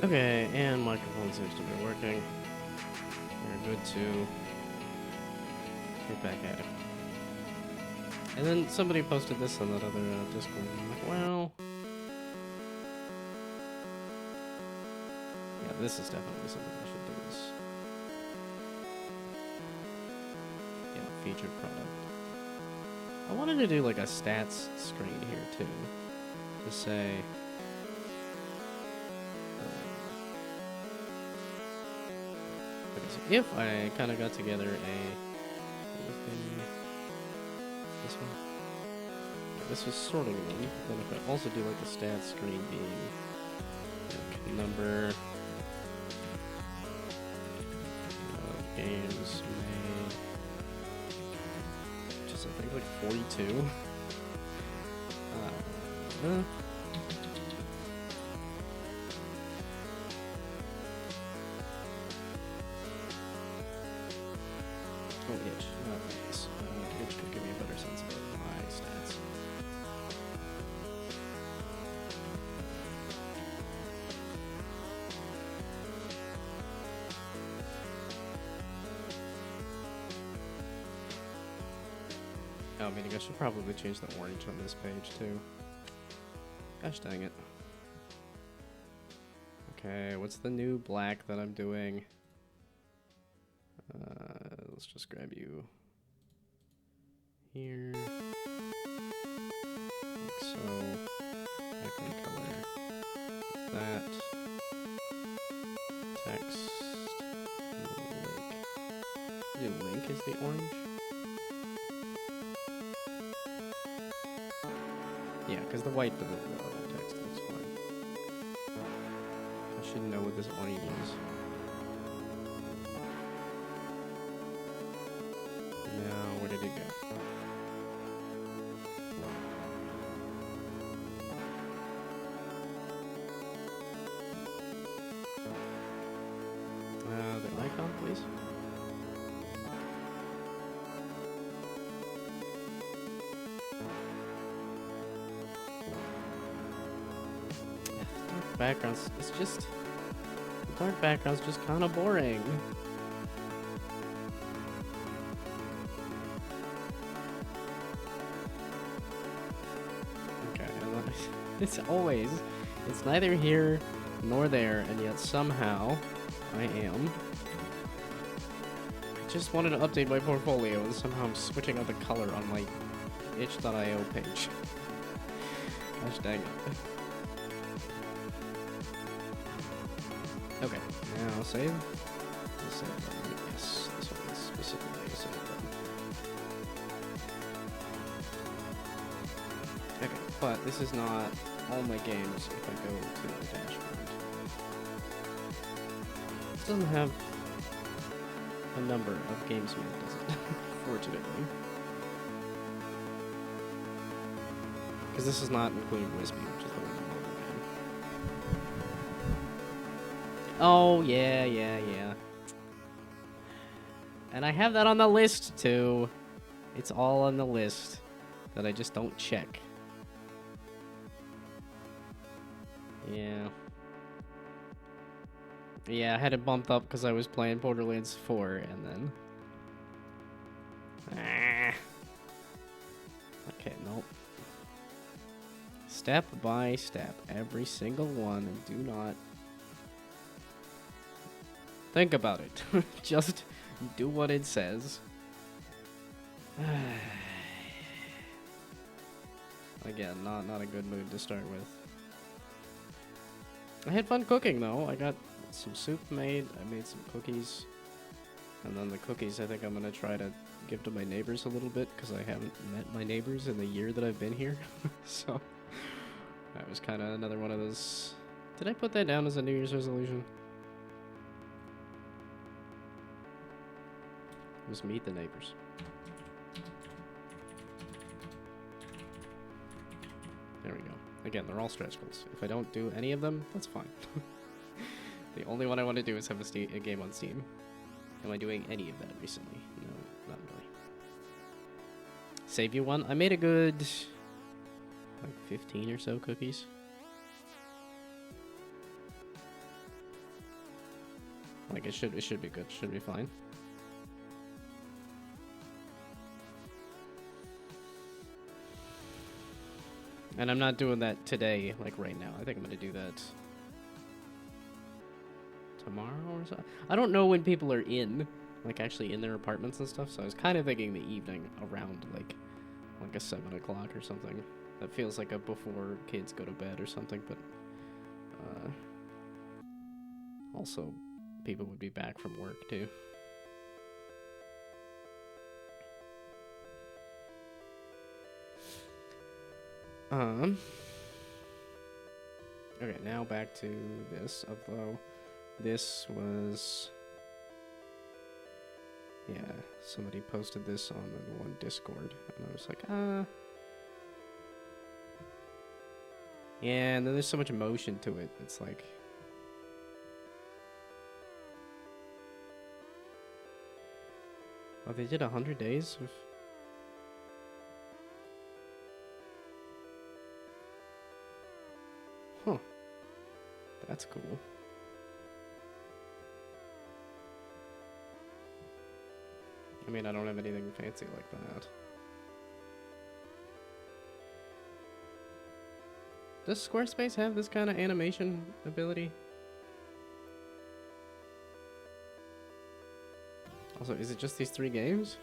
Okay, and microphone seems to be working. We're good to get back at it. And then somebody posted this on that other Discord, and I'm like, well... yeah, this is definitely something I should do. Is yeah, featured product. I wanted to do like a stats screen here too, to say... okay, so if I kind of got together this one? Yeah, this was sorting one. Then if I also do like a stats screen being like number of games made, which is I think like 42. Oh, itch. Not this. Itch could give me a better sense of my stats. Oh, meaning I should probably change the orange on this page too. Gosh dang it. Okay, what's the new black that I'm doing? Let's just grab you here. Like so. Background color. That. Text. Link. The link is the orange? Yeah, because the white for the text looks fine. I should know what this orange is. Now, where did it go? The icon, please. Dark backgrounds, it's just... the dark background's just kind of boring. It's always, it's neither here nor there, and yet somehow I am. I just wanted to update my portfolio, and somehow I'm switching out the color on my itch.io page. Gosh dang it. Okay, now save. The save button. Yes, this one is specifically a save button. Okay, but this is not all my games if I go to the dashboard. It doesn't have a number of games made, does it? Fortunately. Because this is not including Wispy, which is the one I'm game. Oh, yeah. And I have that on the list, too. It's all on the list that I just don't check. Yeah, I had it bumped up because I was playing Borderlands 4, and then... okay, nope. Step by step, every single one, and do not... think about it. Just do what it says. Again, not a good mood to start with. I had fun cooking, though. I got some soup made, I made some cookies, and then the cookies I think I'm gonna try to give to my neighbors a little bit, because I haven't met my neighbors in the year that I've been here. So that was kind of another one of those. Did I put that down as a New Year's resolution? Just meet the neighbors. There we go. Again, they're all stretch goals. If I don't do any of them, that's fine. The only one I want to do is have a game on Steam. Am I doing any of that recently? No, not really. Save you one? I made a good... like 15 or so cookies. Like, it should be good. Should be fine. And I'm not doing that today, like right now. I think I'm gonna do that tomorrow or so. I don't know when people are in, like actually in their apartments and stuff. So I was kind of thinking the evening around like a 7 o'clock or something. That feels like a before kids go to bed or something. But also, people would be back from work too. Okay, now back to this, although this was, yeah, somebody posted this on the one Discord, and I was like, yeah, and then there's so much emotion to it, it's like, oh, they did 100 days of... Huh. That's cool. I mean, I don't have anything fancy like that. Does Squarespace have this kind of animation ability? Also, is it just these 3 games?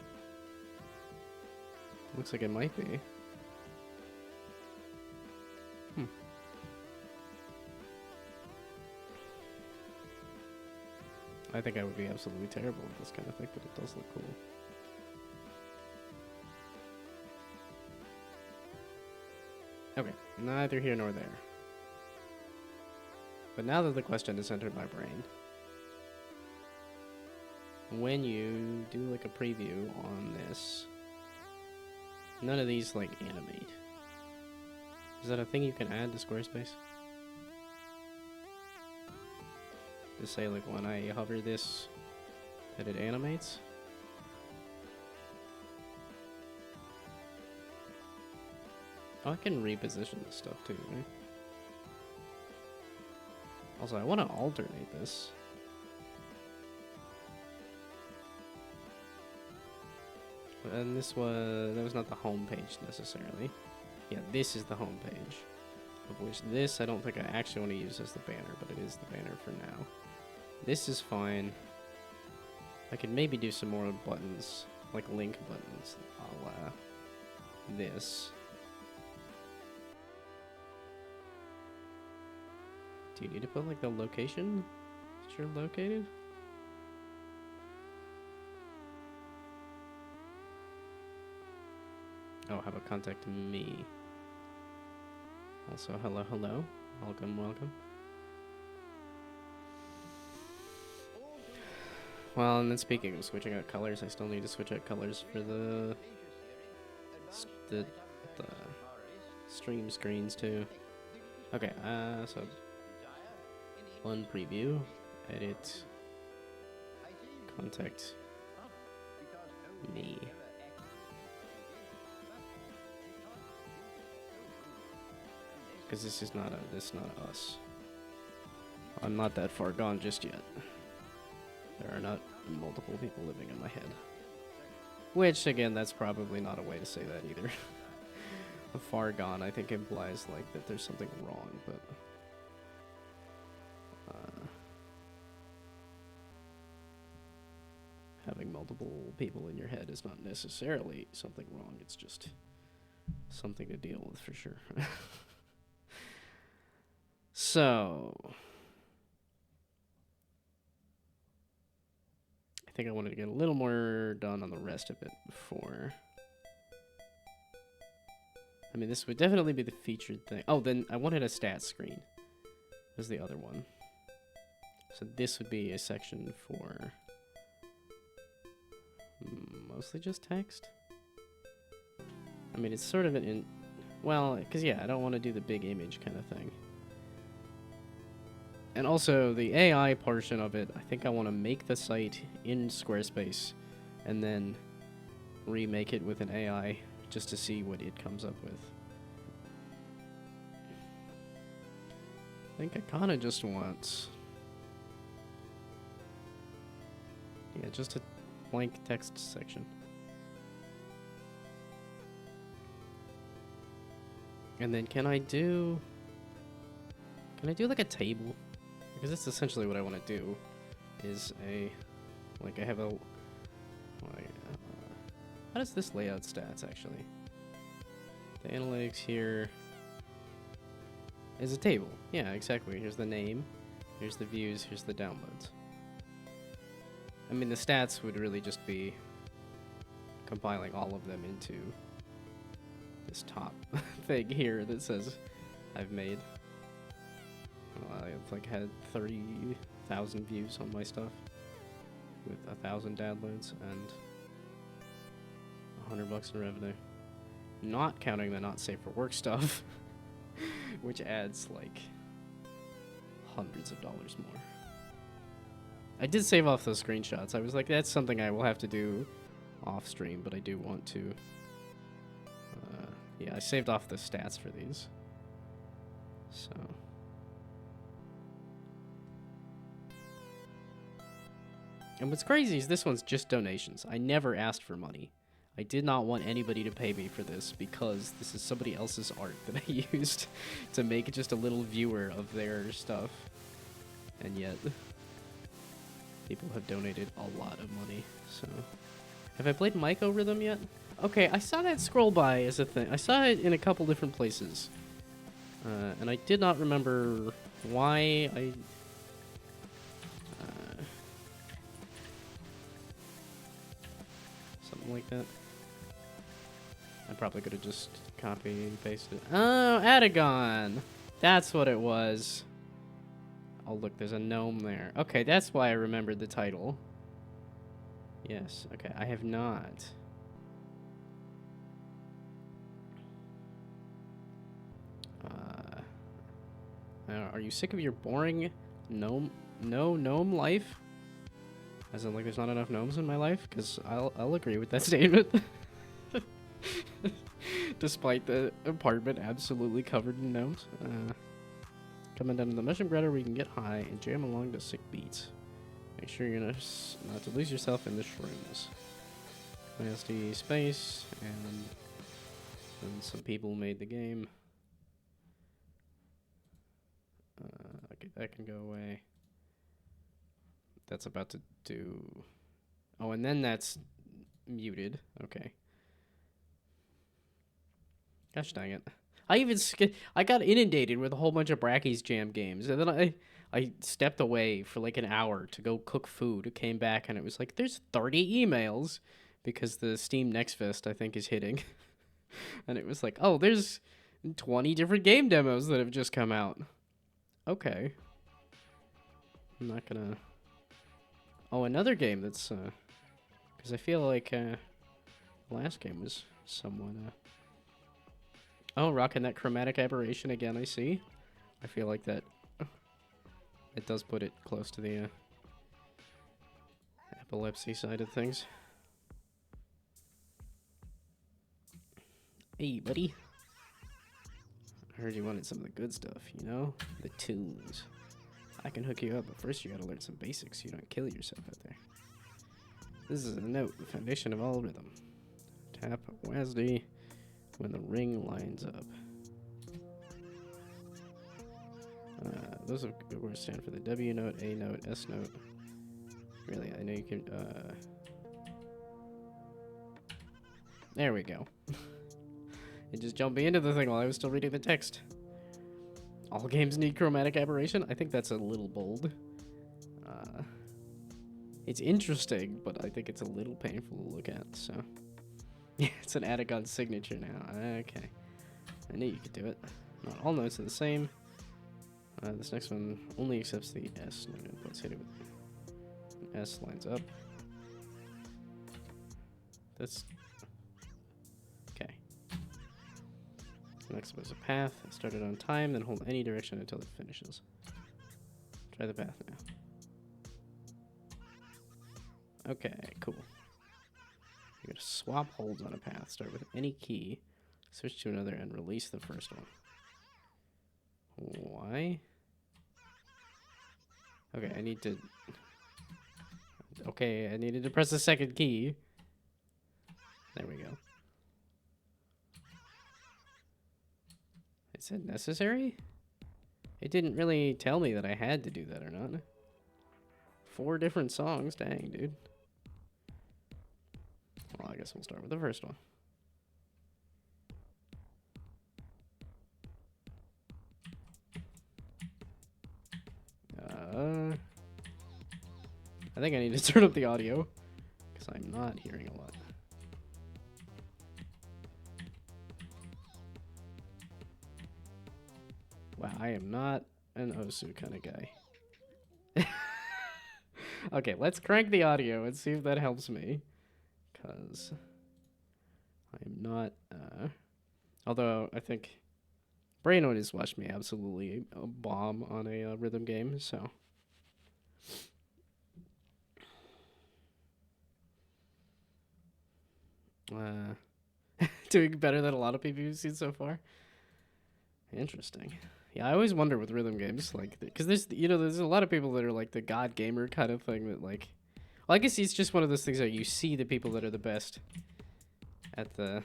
Looks like it might be. I think I would be absolutely terrible at this kind of thing, but it does look cool. Okay, neither here nor there. But now that the question has entered my brain, when you do like a preview on this, none of these like animate. Is that a thing you can add to Squarespace? To say like when I hover this, that it animates? Oh, I can reposition this stuff too, right? Also, I want to alternate this. And that was not the home page necessarily. Yeah, this is the home page. Of which this, I don't think I actually want to use as the banner, but it is the banner for now. This is fine. I could maybe do some more buttons, like link buttons, a la this. Do you need to put like the location that you're located? Oh, how about contact me? Also, hello, hello. Welcome, welcome. Well, and then speaking of switching out colors, I still need to switch out colors for the stream screens too. Okay, so one preview, edit, contact me. Because this is not us. I'm not that far gone just yet. There are not multiple people living in my head. Which, again, that's probably not a way to say that either. Far gone, I think, implies like that there's something wrong, but having multiple people in your head is not necessarily something wrong. It's just something to deal with for sure. So, I think I wanted to get a little more done on the rest of it before. I mean, this would definitely be the featured thing. Oh, then I wanted a stats screen. Was the other one. So this would be a section for mostly just text. I mean, it's sort of well, because yeah, I don't want to do the big image kind of thing. And also, the AI portion of it, I think I want to make the site in Squarespace and then remake it with an AI just to see what it comes up with. I think I kind of just want just a blank text section. And then can I do like a table? Because that's essentially what I want to do. Is like I have a like, how does this lay out stats actually? The analytics here is a table. Yeah, exactly. Here's the name, here's the views, here's the downloads. I mean, the stats would really just be compiling all of them into this top thing here that says I've made. I've like had 30,000 views on my stuff with 1,000 downloads and $100 in revenue. Not counting the not safe for work stuff, which adds like hundreds of dollars more. I did save off those screenshots. I was like, that's something I will have to do off stream, but I do want to. Yeah, I saved off the stats for these. So. And what's crazy is this one's just donations. I never asked for money. I did not want anybody to pay me for this because this is somebody else's art that I used to make just a little viewer of their stuff. And yet, people have donated a lot of money, so. Have I played Mike over them yet? Okay, I saw that scroll by as a thing. I saw it in a couple different places. And I did not remember why I... something like that. I probably could have just copied and pasted it. Oh, Adagon! That's what it was. Oh, look, there's a gnome there. Okay, that's why I remembered the title. Yes, okay, I have not. Are you sick of your boring gnome life? As in, like, there's not enough gnomes in my life? Because I'll agree with that statement. Despite the apartment absolutely covered in gnomes. Coming down to the mushroom grotto where you can get high and jam along to sick beats. Make sure you're not to lose yourself in the shrooms. SD space, and then some people made the game. Okay, that can go away. That's about to do... Oh, and then that's muted. Okay. Gosh dang it. I got inundated with a whole bunch of Bracky's Jam games, and then I stepped away for like an hour to go cook food. It came back, and it was like, there's 30 emails, because the Steam Next Fest, I think, is hitting. And it was like, oh, there's 20 different game demos that have just come out. Okay. I'm not gonna... Oh, another game that's, because I feel like, the last game was somewhat, Oh, rocking that chromatic aberration again, I see. I feel like that, it does put it close to the, epilepsy side of things. Hey, buddy. I heard you wanted some of the good stuff, you know? The tunes. I can hook you up, but first you gotta learn some basics so you don't kill yourself out there. This is a note, the foundation of all rhythm. Tap WASD when the ring lines up. Those of course stand for the W note, A note, S note. Really, I know you can, There we go. It just jumped me into the thing while I was still reading the text. All games need chromatic aberration? I think that's a little bold. It's interesting, but I think it's a little painful to look at, so. Yeah, it's an Adagon signature now. Okay. I knew you could do it. Not all notes are the same. This next one only accepts the S note inputs. Hit it with S lines up. That's... Okay. Next was a path. It started on time, then hold any direction until it finishes. Try the path now. Okay, cool. You're gonna swap holds on a path. Start with any key, switch to another, and release the first one. Why? Okay, I need Okay, I needed to press the second key. There we go. Is it necessary? It didn't really tell me that I had to do that or not. 4 different songs, dang, dude. Well, I guess we'll start with the first one. I think I need to turn up the audio because I'm not hearing a lot. Wow, I am not an Osu kind of guy. Okay, let's crank the audio and see if that helps me. Because I am not, although I think Brainoid has watched me absolutely bomb on a rhythm game, so. Doing better than a lot of people you've seen so far. Interesting. Yeah, I always wonder with rhythm games, like, because there's a lot of people that are like the god gamer kind of thing that like, well, I guess it's just one of those things that you see the people that are the best at the.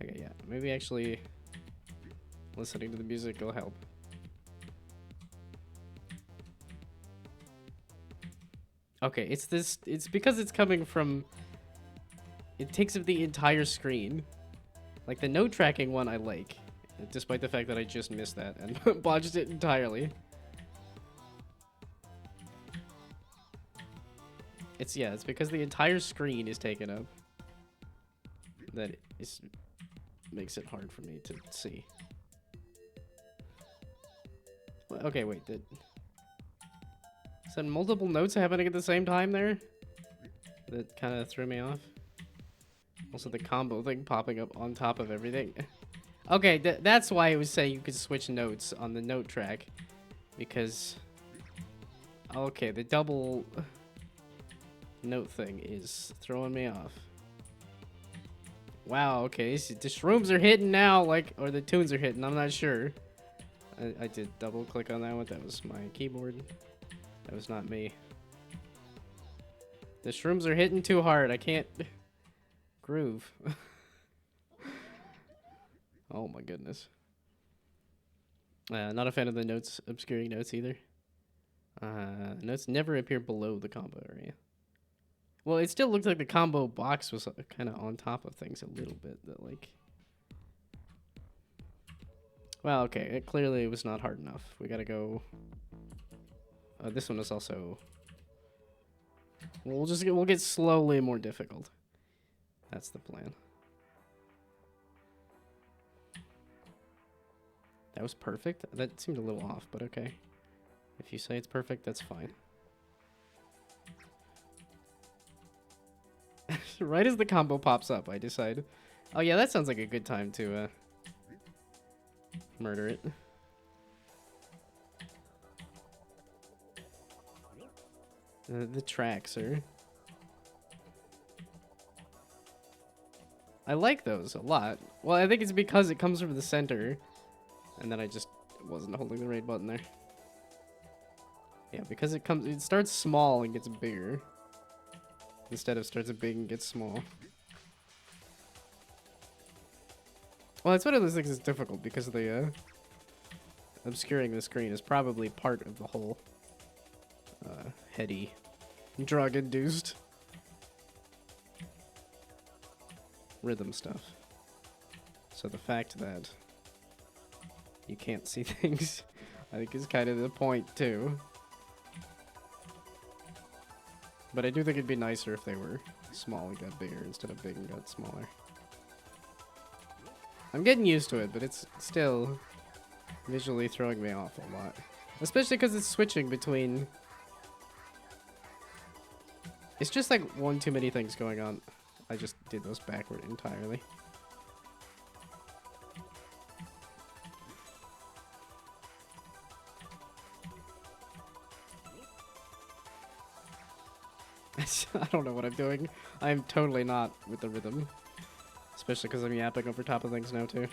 Okay, yeah, maybe actually listening to the music will help. Okay, it's because it's coming from, it takes up the entire screen. Like the note tracking one I like, despite the fact that I just missed that and botched it entirely. It's because the entire screen is taken up that it makes it hard for me to see. Okay, wait, is that multiple notes happening at the same time there? That kind of threw me off. Also, the combo thing popping up on top of everything. Okay, that's why I was saying you could switch notes on the note track. Because... Okay, the double note thing is throwing me off. Wow, okay, the shrooms are hitting now, like, or the tunes are hitting, I'm not sure. I did double click on that one, that was my keyboard. That was not me. The shrooms are hitting too hard, I can't groove. Oh my goodness. Not a fan of the notes, obscuring notes either. Notes never appear below the combo area. Well, it still looked like the combo box was kind of on top of things a little bit. That like. Well, okay. It clearly was not hard enough. We gotta go. This one is also. We'll get slowly more difficult. That's the plan. That was perfect. That seemed a little off, but okay. If you say it's perfect, that's fine. Right as the combo pops up, I decide, oh yeah, that sounds like a good time to murder it. The tracks are... I like those a lot. Well, I think it's because it comes from the center, and then I just wasn't holding the right button there. Yeah, because it starts small and gets bigger. Instead of starts big and gets small. Well, it's one of those things that's difficult because the obscuring the screen is probably part of the whole heady, drug-induced rhythm stuff. So the fact that you can't see things, I think is kind of the point too. But I do think it'd be nicer if they were small and got bigger instead of big and got smaller. I'm getting used to it, but it's still visually throwing me off a lot. Especially because it's switching between... It's just like one too many things going on. I just did those backward entirely. I don't know what I'm doing. I'm totally not with the rhythm. Especially because I'm yapping over top of things now, too.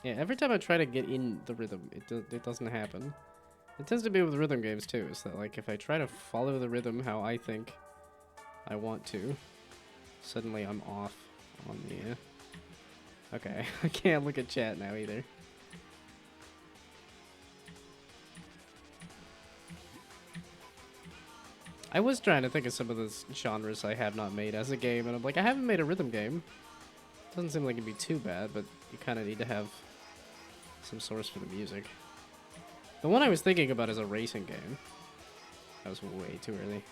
Yeah, every time I try to get in the rhythm, it doesn't happen. It tends to be with rhythm games too, is that like if I try to follow the rhythm how I think I want to, suddenly I'm off on the... Okay, I can't look at chat now either. I was trying to think of some of the genres I have not made as a game, and I'm like, I haven't made a rhythm game. Doesn't seem like it'd be too bad, but you kind of need to have some source for the music. The one I was thinking about is a racing game. That was way too early.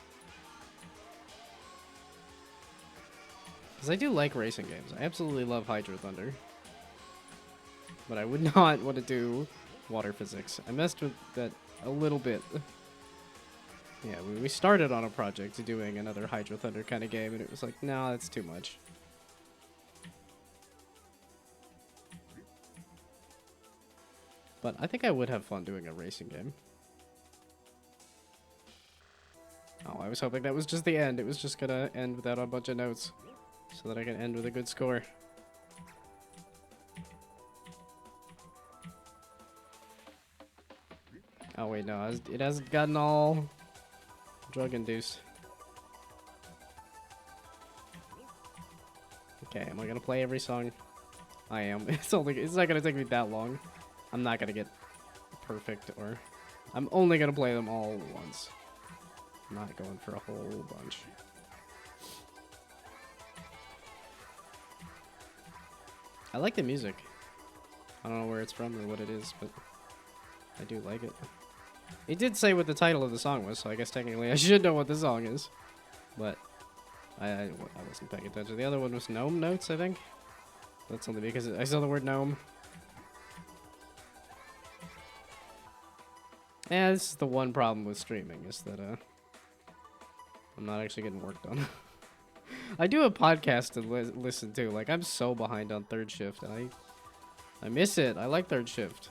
Because I do like racing games. I absolutely love Hydro Thunder. But I would not want to do water physics. I messed with that a little bit. Yeah, we started on a project doing another Hydro Thunder kind of game, and it was like, no, that's too much. But I think I would have fun doing a racing game. Oh, I was hoping that was just the end. It was just gonna end without a bunch of notes, so that I can end with a good score. Oh wait, no, it hasn't gotten all drug-induced. Okay, am I gonna play every song? I am. It's not gonna take me that long. I'm not gonna get perfect, or I'm only gonna play them all once. I'm not going for a whole bunch. I like the music. I don't know where it's from or what it is, but I do like it. It did say what the title of the song was, so I guess technically I should know what the song is. But I wasn't paying attention. The other one was Gnome Notes, I think. That's only because I saw the word gnome. Yeah, this is the one problem with streaming, is that I'm not actually getting work done. I do a podcast to listen to. Like, I'm so behind on Third Shift, and I miss it. I like Third Shift.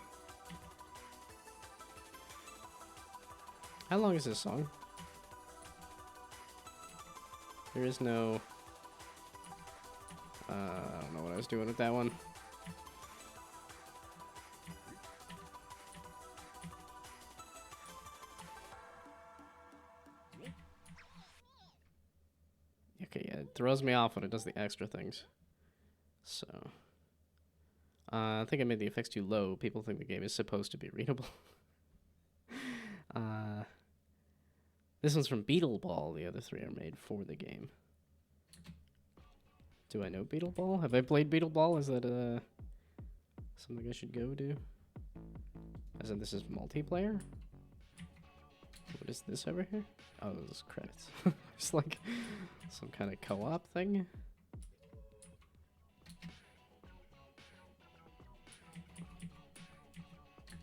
How long is this song? There is no... I don't know what I was doing with that one. Okay, yeah, it throws me off when it does the extra things. So... I think I made the effects too low. People think the game is supposed to be readable. This one's from Beetle Ball. The other three are made for the game. Do I know Beetle Ball? Have I played Beetle Ball? Is that something I should go do? As in, this is multiplayer? What is this over here? Oh, this is credits. It's like some kind of co-op thing.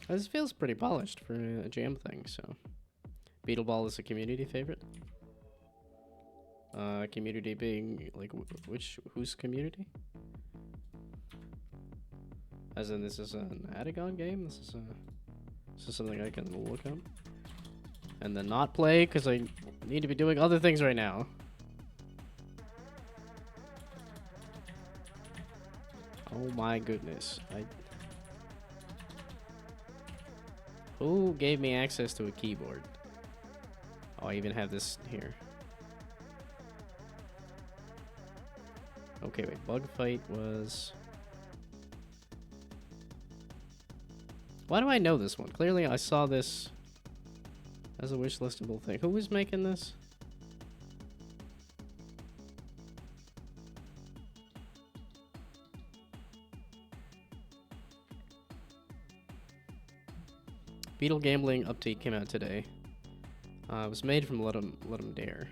This feels pretty polished for a jam thing, so... Beetle Ball is a community favorite? Community being, like, whose community? As in, this is an Adagon game? This is something I can look up? And then not play, because I need to be doing other things right now. Oh my goodness. Who gave me access to a keyboard? Oh, I even have this here. Okay, wait. Bug Fight was... Why do I know this one? Clearly, I saw this as a wishlistable thing. Who was making this? Beetle Gambling update came out today. It was made from Let 'em Dare.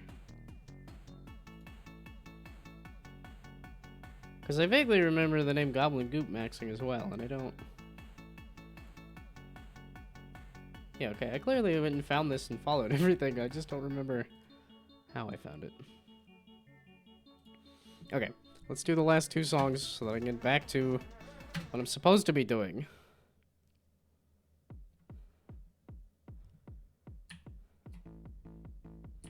Because I vaguely remember the name Goblin Goop maxing as well, and I don't... Yeah, okay, I clearly went and found this and followed everything. I just don't remember how I found it. Okay, let's do the last two songs so that I can get back to what I'm supposed to be doing.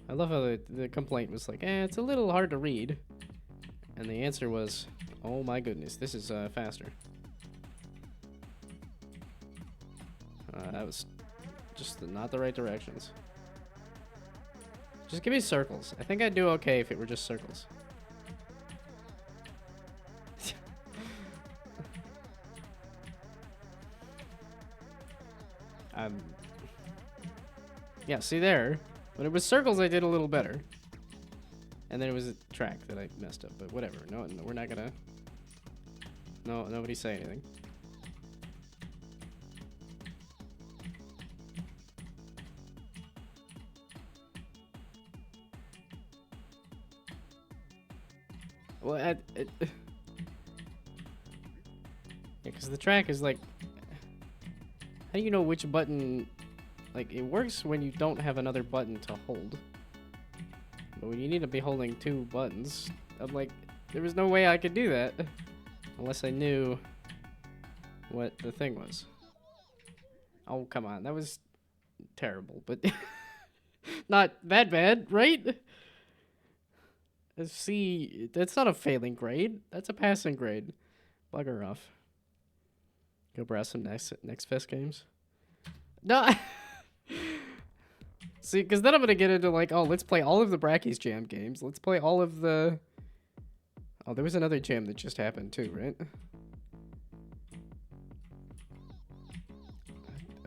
I love how the complaint was like, it's a little hard to read. And the answer was, oh my goodness, this is faster. That was just not the right directions. Just give me circles. I think I'd do okay if it were just circles. Yeah, see there? When it was circles, I did a little better. And then it was a track that I messed up, but whatever. No, we're not gonna... No, nobody say anything. Well, yeah, because the track is like... How do you know which button... Like, it works when you don't have another button to hold. But when you need to be holding 2 buttons, I'm like, there was no way I could do that. Unless I knew what the thing was. Oh, come on. That was terrible, but not that bad, right? C, that's not a failing grade. That's a passing grade. Bugger off. Go browse some next fest games. No. See, because then I'm going to get into like, oh, let's play all of the Bracky's Jam games. Let's play all of the... Oh, there was another jam that just happened too, right?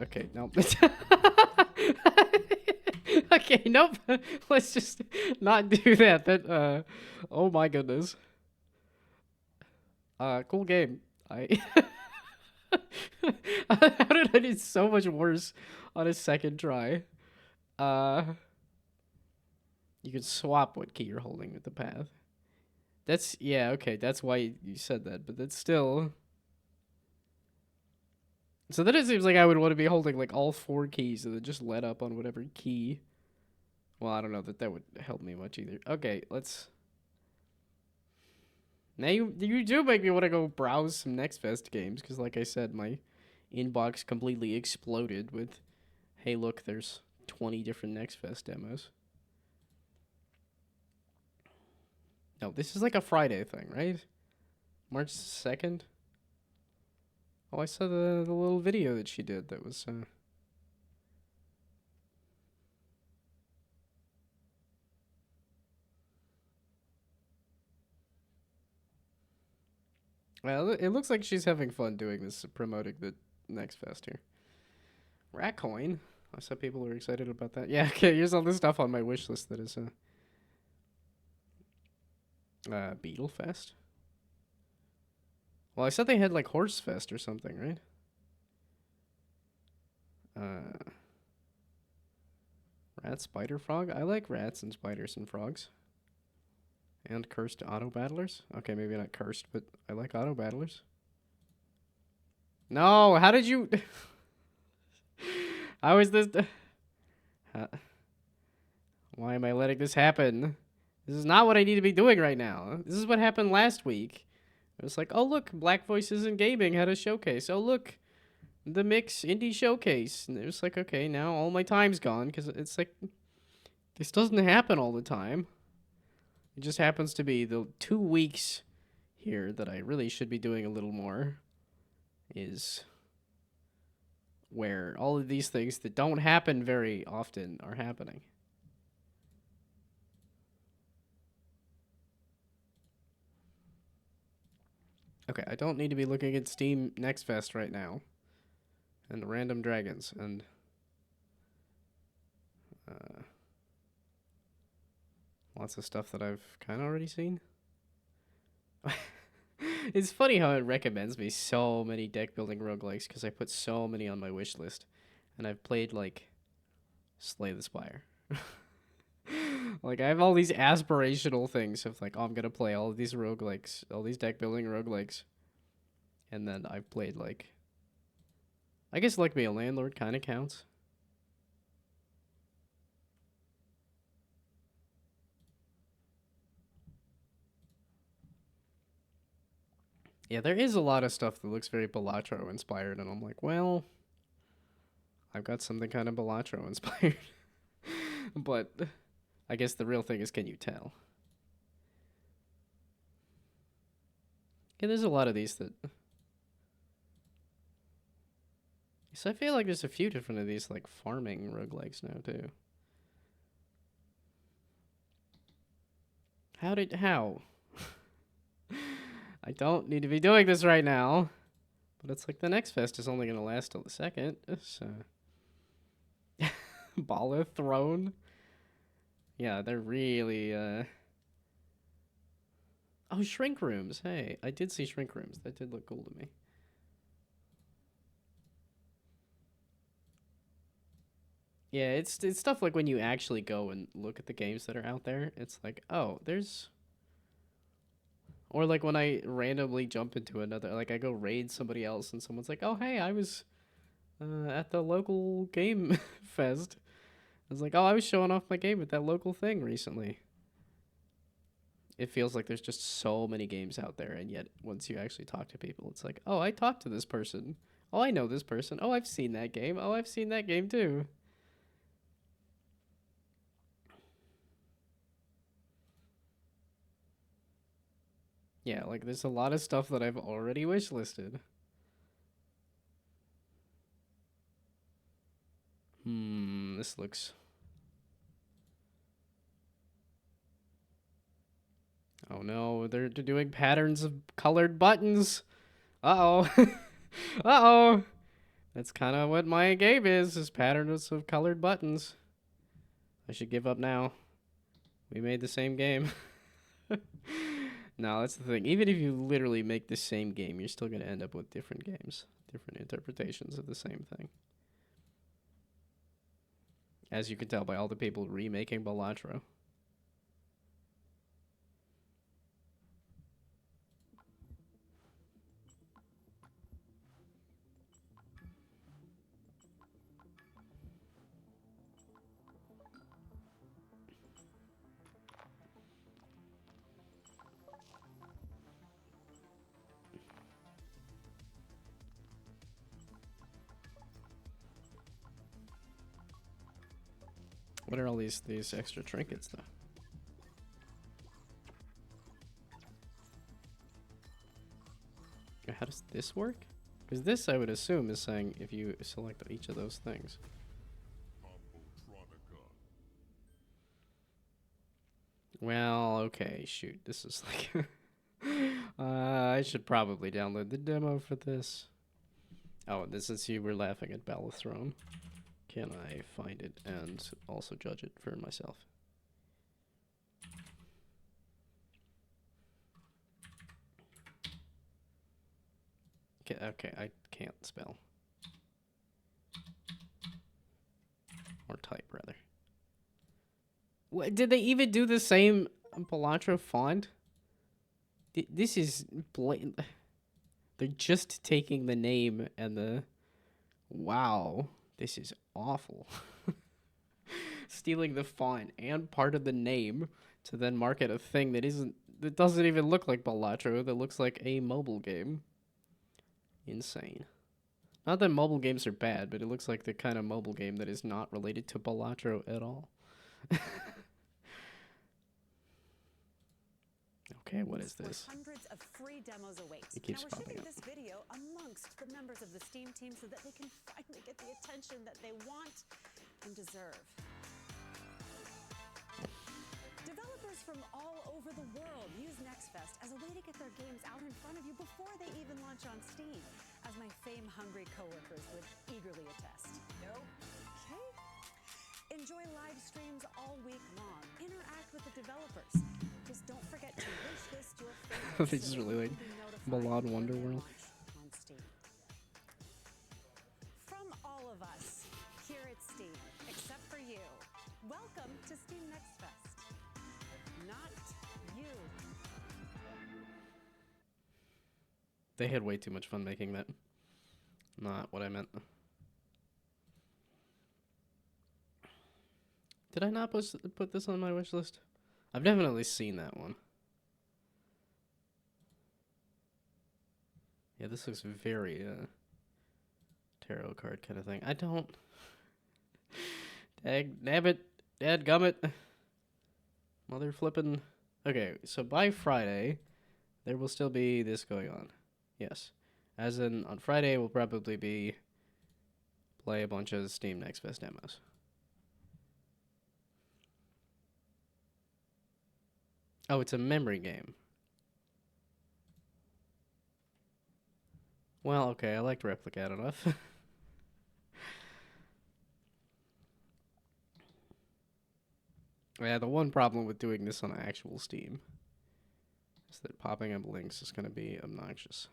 Okay, nope. Okay, nope. Let's just not do that. That, oh my goodness. Cool game. How did I do so much worse on a second try? You can swap what key you're holding with the path. That's, yeah, okay, that's why you said that, but that's still... So then it seems like I would want to be holding, like, all 4 keys and then just let up on whatever key. Well, I don't know that would help me much either. Okay, let's... Now you do make me want to go browse some Next Fest games, because like I said, my inbox completely exploded with, hey, look, there's 20 different Next Fest demos. No, this is like a Friday thing, right? March 2nd? Oh, I saw the little video that she did that was, Well, it looks like she's having fun doing this, promoting the Next Fest here. Ratcoin? I saw people were excited about that. Yeah, okay, here's all this stuff on my wish list that is, Beetle Fest? Well, I said they had, like, Horse Fest or something, right? Rat, spider, frog? I like rats and spiders and frogs. And cursed auto battlers? Okay, maybe not cursed, but I like auto battlers. No, how did you... How is this... Why am I letting this happen? This is not what I need to be doing right now. This is what happened last week. It was like, oh, look, Black Voices in Gaming had a showcase. Oh, look, the Mix Indie Showcase. And it was like, okay, now all my time's gone, because it's like, this doesn't happen all the time. It just happens to be the 2 weeks here that I really should be doing a little more is where all of these things that don't happen very often are happening. Okay, I don't need to be looking at Steam Next Fest right now. And random dragons and lots of stuff that I've kind of already seen. It's funny how it recommends me so many deck building roguelikes because I put so many on my wish list. And I've played, like, Slay the Spire. Like, I have all these aspirational things of, like, oh, I'm going to play all of these roguelikes, all these deck building roguelikes. And then I've played, like, I guess Like Me a Landlord kind of counts. Yeah, there is a lot of stuff that looks very Balatro inspired, and I'm like, well, I've got something kind of Balatro inspired. But I guess the real thing is, can you tell? Yeah, there's a lot of these that... So I feel like there's a few different of these, like, farming roguelikes now, too. How? I don't need to be doing this right now. But it's like the next fest is only going to last till the 2nd, so... Bala Throne? Yeah, they're really, Oh, shrink rooms. Hey, I did see shrink rooms. That did look cool to me. Yeah, it's stuff like when you actually go and look at the games that are out there, it's like, oh, there's... Or like when I randomly jump into another, like I go raid somebody else and someone's like, oh, hey, I was at the local game fest. I was like, oh, I was showing off my game at that local thing recently. It feels like there's just so many games out there, and yet once you actually talk to people, it's like, oh, I talked to this person. Oh, I know this person. Oh, I've seen that game. Oh, I've seen that game too. Yeah, like there's a lot of stuff that I've already wishlisted. This looks... Oh no, they're doing patterns of colored buttons. Uh-oh. Uh-oh. That's kind of what my game is patterns of colored buttons. I should give up now. We made the same game. No, that's the thing. Even if you literally make the same game, you're still going to end up with different games. Different interpretations of the same thing. As you can tell by all the people remaking Balatro. What are all these extra trinkets, though? How does this work? Because this, I would assume, is saying if you select each of those things. Well, okay, shoot. This is like... I should probably download the demo for this. Oh, this is you were laughing at Battle Throne. Can I find it and also judge it for myself? Okay, I can't spell. Or type, rather. What, did they even do the same Balatro font? This is blatant. They're just taking the name and the... Wow, this is awful. Stealing the font and part of the name to then market a thing that doesn't even look like Balatro, that looks like a mobile game. Insane. Not that mobile games are bad, but it looks like the kind of mobile game that is not related to Balatro at all. Okay, what is this? Hundreds of free demos await. It keeps now we're popping shooting up. this video amongst the members of the Steam team so that they can finally get the attention that they want and deserve. Developers from all over the world use NextFest as a way to get their games out in front of you before they even launch on Steam, as my fame-hungry coworkers would eagerly attest. No? Okay. Enjoy live streams all week long. Interact with the developers. Just don't forget to wish list your favorites. This is really like Ballad Wonderworld. On Steam. From all of us here at Steam, except for you, welcome to Steam Next Fest. Not you. They had way too much fun making that. Not what I meant. Did I not put this on my wish list? I've definitely seen that one. Yeah, this looks very tarot card kind of thing. I don't... Nabbit. Dadgummit. Mother flippin'. Okay, so by Friday, there will still be this going on. Yes. As in, on Friday will probably be play a bunch of Steam Next Fest demos. Oh, it's a memory game. Well, okay, I liked Replicat enough. Yeah, the one problem with doing this on actual Steam is that popping up links is going to be obnoxious.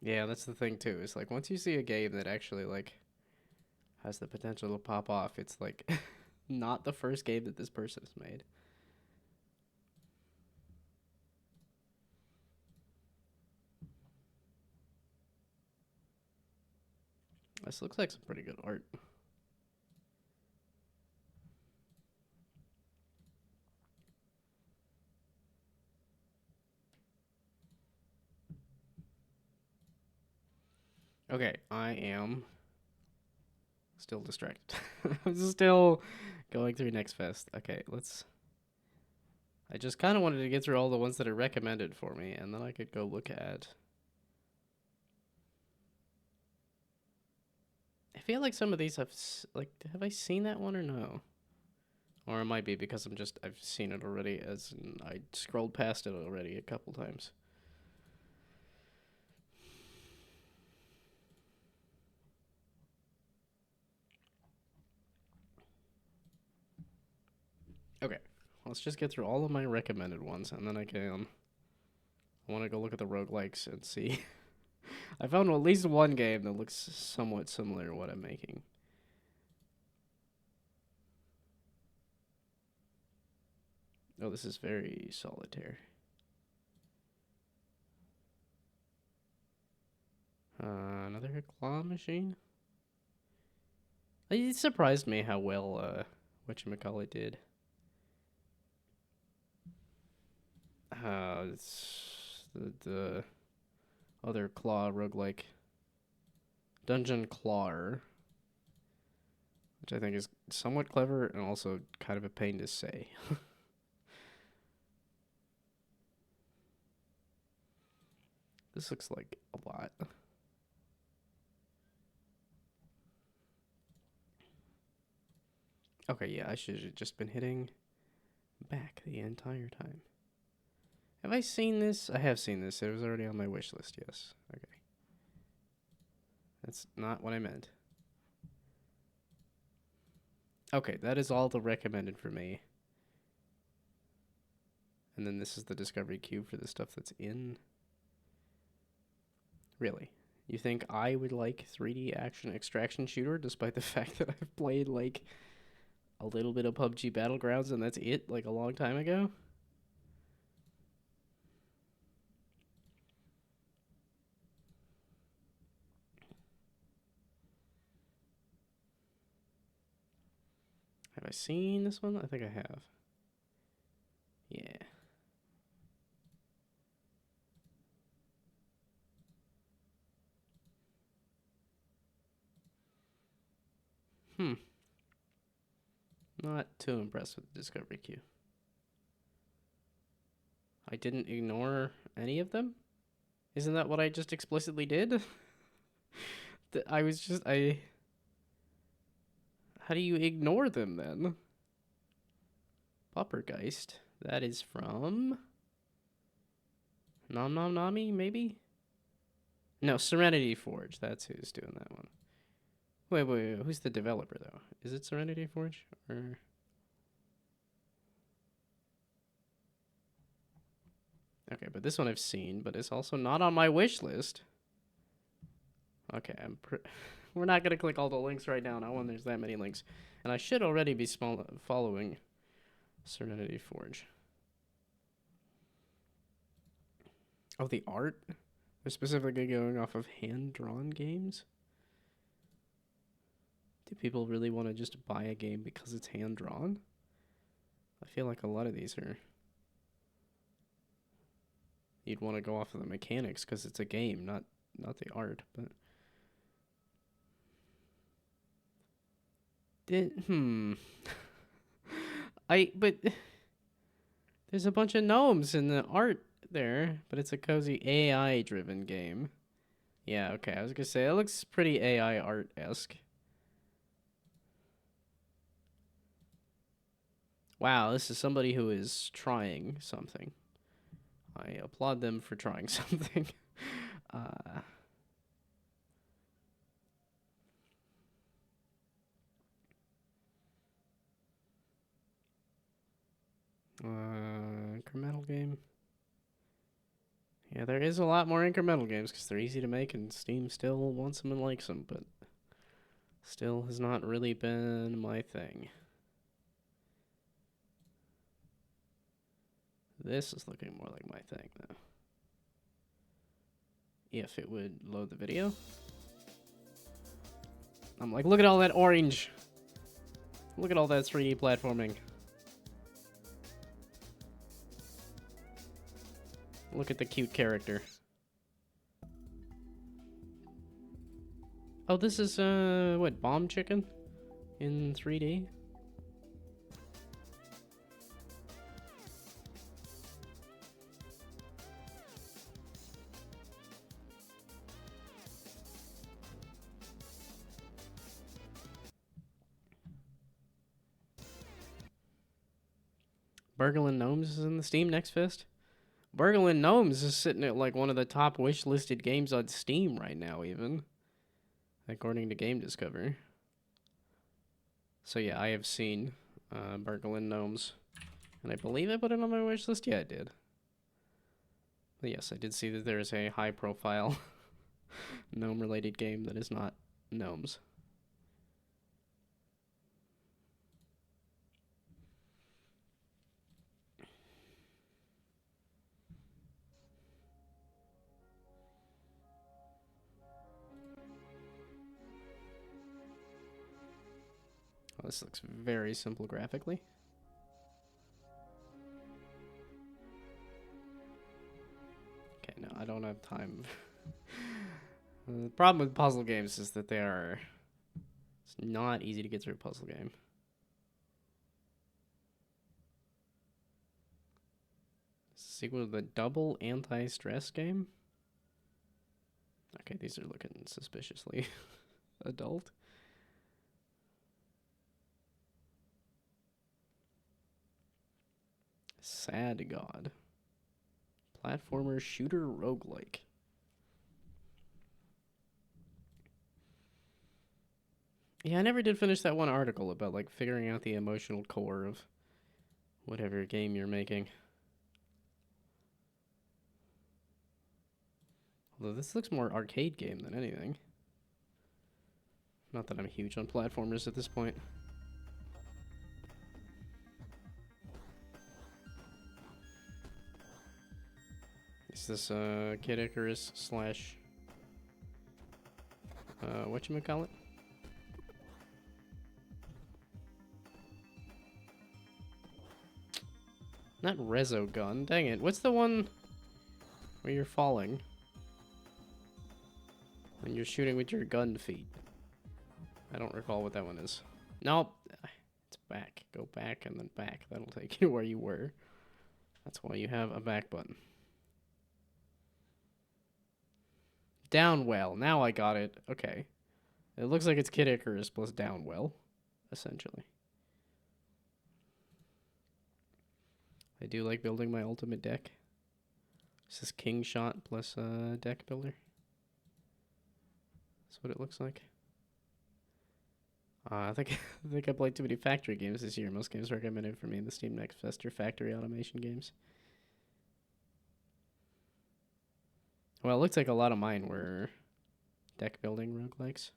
Yeah, that's the thing too. It's like once you see a game that actually like has the potential to pop off, it's like not the first game that this person has made. This looks like some pretty good art. Okay, I am still distracted. I'm still going through Next Fest. Okay, let's... I just kind of wanted to get through all the ones that are recommended for me, and then I could go look at... I feel like some of these have I seen that one or no? Or it might be because I've seen it already, as in I scrolled past it already a couple times. Okay, let's just get through all of my recommended ones, and then I want to go look at the roguelikes and see. I found at least one game that looks somewhat similar to what I'm making. Oh, this is very solitaire. Another claw machine? It surprised me how well, whatchamacallit did. It's the other claw roguelike. Dungeon Clawer. Which I think is somewhat clever and also kind of a pain to say. This looks like a lot. Okay, yeah, I should have just been hitting back the entire time. Have I seen this? I have seen this. It was already on my wish list, yes. Okay. That's not what I meant. Okay, that is all the recommended for me. And then this is the discovery queue for the stuff that's in. Really? You think I would like 3D action extraction shooter despite the fact that I've played like a little bit of PUBG Battlegrounds and that's it, like a long time ago? Have I seen this one? I think I have. Yeah. Not too impressed with the discovery queue. I didn't ignore any of them? Isn't that what I just explicitly did? How do you ignore them then? Poppergeist. That is from... Nom Nom Nami, maybe? No, Serenity Forge. That's who's doing that one. Wait. Who's the developer, though? Is it Serenity Forge? Or... Okay, but this one I've seen, but it's also not on my wish list. Okay, we're not going to click all the links right now, not when there's that many links. And I should already be following Serenity Forge. Oh, the art? They're specifically going off of hand-drawn games? Do people really want to just buy a game because it's hand-drawn? I feel like a lot of these are... You'd want to go off of the mechanics because it's a game, not the art, but... but There's a bunch of gnomes in the art there, but it's a cozy AI-driven game. Yeah, okay, I was gonna say, it looks pretty AI art-esque. Wow, this is somebody who is trying something. I applaud them for trying something. uh, incremental game. Yeah, there is a lot more incremental games because they're easy to make and Steam still wants them and likes them, but still has not really been my thing. This is looking more like my thing, though. If it would load the video. I'm like, look at all that orange. Look at all that 3D platforming. Look at the cute character. Oh, this is, what, Bomb Chicken? In 3D? Burglin' Gnomes is in the Steam Next Fest. Burglin' Gnomes is sitting at like one of the top wish-listed games on Steam right now, even. According to Game Discover. So yeah, I have seen Burglin' Gnomes. And I believe I put it on my wish list. Yeah, I did. But yes, I did see that there is a high-profile gnome-related game that is not gnomes. Oh, this looks very simple graphically. Okay, no, I don't have time. The problem with puzzle games is that it's not easy to get through a puzzle game. Sequel to the double anti-stress game? Okay, these are looking suspiciously adult. Sad God. Platformer shooter roguelike. Yeah, I never did finish that one article about like figuring out the emotional core of whatever game you're making. Although this looks more arcade game than anything. Not that I'm huge on platformers at this point. Is this Kid Icarus slash whatchamacallit? Not Resogun. Dang it. What's the one where you're falling? And you're shooting with your gun feet. I don't recall what that one is. Nope. It's back. Go back and then back. That'll take you where you were. That's why you have a back button. Downwell. Now I got it. Okay. It looks like it's Kid Icarus plus Downwell, essentially. I do like building my ultimate deck. This is King Shot plus deck builder. That's what it looks like. I think I played too many factory games this year. Most games recommended for me in the Steam Next Fest are factory automation games. Well, it looks like a lot of mine were deck building roguelikes,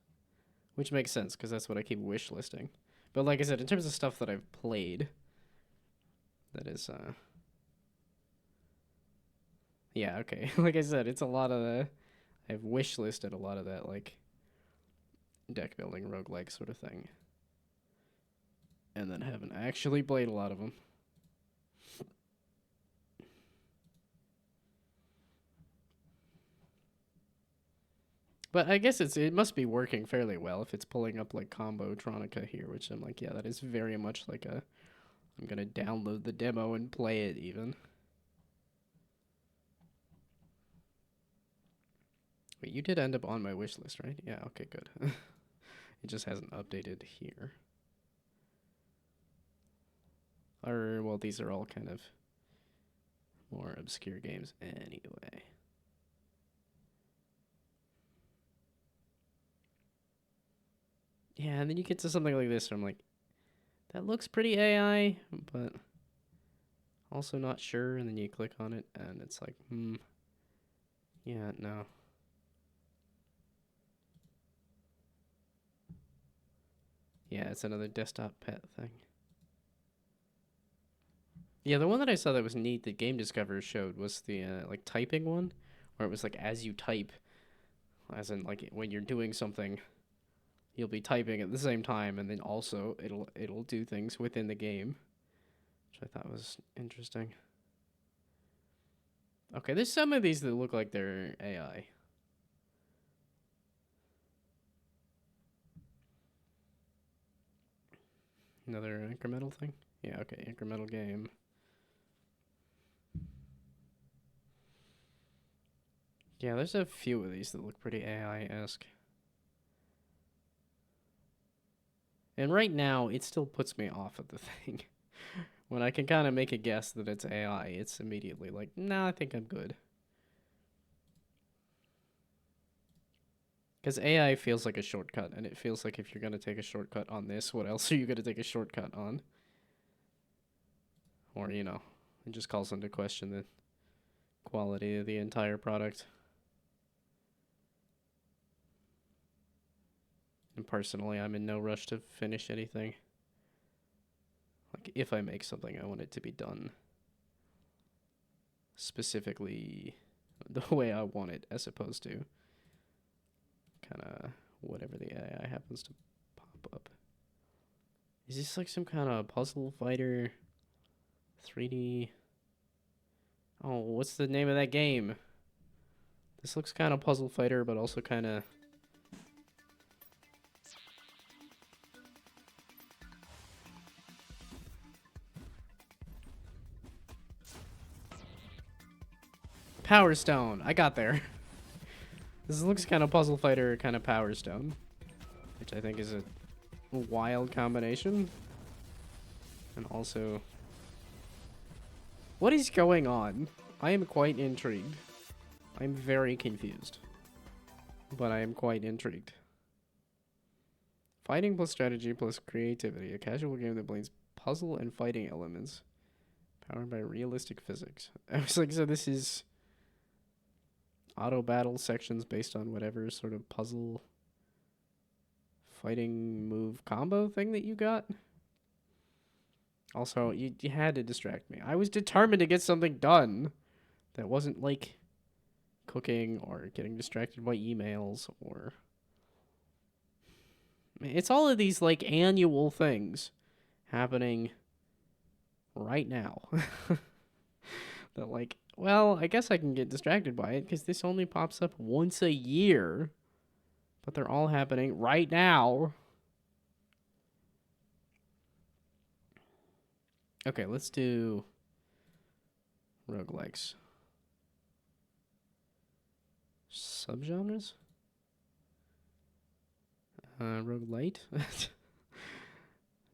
which makes sense because that's what I keep wish listing. But like I said, in terms of stuff that I've played, that is yeah, okay. Like I said, it's a lot of the I've wish listed a lot of that like deck building roguelike sort of thing. And then haven't actually played a lot of them. But I guess it must be working fairly well if it's pulling up like Combo Tronica here, which I'm like, yeah, that is very much like a I'm gonna download the demo and play it even. Wait, you did end up on my wish list, right? Yeah, okay, good. It just hasn't updated here. Or, well, these are all kind of more obscure games anyway. Yeah, and then you get to something like this where I'm like, that looks pretty AI, but also not sure. And then you click on it and it's like, yeah, no. Yeah, it's another desktop pet thing. Yeah, the one that I saw that was neat that Game Discover showed was the like typing one, where it was like as you type, as in like when you're doing something, you'll be typing at the same time, and then also it'll do things within the game, which I thought was interesting. Okay, there's some of these that look like they're AI. Another incremental thing? Yeah, okay, incremental game. Yeah, there's a few of these that look pretty AI-esque. And right now, it still puts me off of the thing. When I can kind of make a guess that it's AI, it's immediately like, nah, I think I'm good. Because AI feels like a shortcut, and it feels like if you're going to take a shortcut on this, what else are you going to take a shortcut on? Or, you know, it just calls into question the quality of the entire product. And personally, I'm in no rush to finish anything. Like, if I make something, I want it to be done specifically the way I want it, as opposed to kind of whatever the AI happens to pop up. Is this like some kind of puzzle fighter 3D? Oh, what's the name of that game? This looks kind of puzzle fighter, but also kind of... Power Stone. I got there. This looks kind of puzzle fighter, kind of Power Stone, which I think is a wild combination. And also, what is going on? I am quite intrigued. I'm very confused, but I am quite intrigued. Fighting plus strategy plus creativity, a casual game that blends puzzle and fighting elements, powered by realistic physics. I was like, so this is auto battle sections based on whatever sort of puzzle fighting move combo thing that you got. Also, you had to distract me. I was determined to get something done that wasn't like cooking or getting distracted by emails or... I mean, it's all of these like annual things happening right now. That like, well, I guess I can get distracted by it because this only pops up once a year. But they're all happening right now. Okay, let's do roguelikes. Subgenres? Roguelite?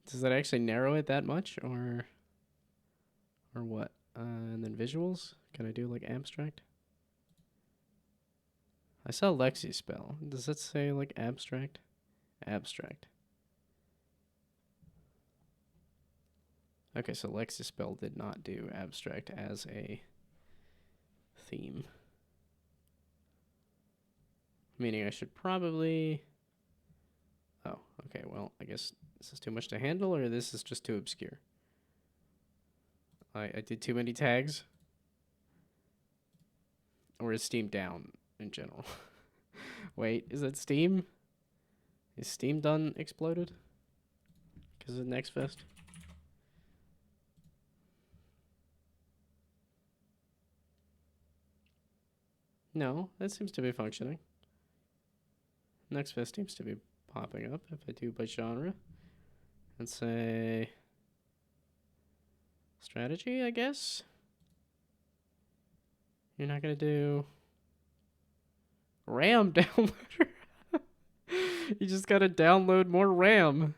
Does that actually narrow it that much, or what? And then visuals? Can I do like abstract? I saw Lexi spell. Does it say like abstract? Abstract. Okay, so Lexi spell did not do abstract as a theme. Meaning I should probably... Oh, okay, well, I guess this is too much to handle, or this is just too obscure? I did too many tags? Or is Steam down in general? Wait, is it Steam? Is Steam done exploded? Because of Next Fest? No, that seems to be functioning. Next Fest seems to be popping up if I do by genre. And say... Strategy, I guess? You're not gonna do RAM downloader? You just gotta download more RAM.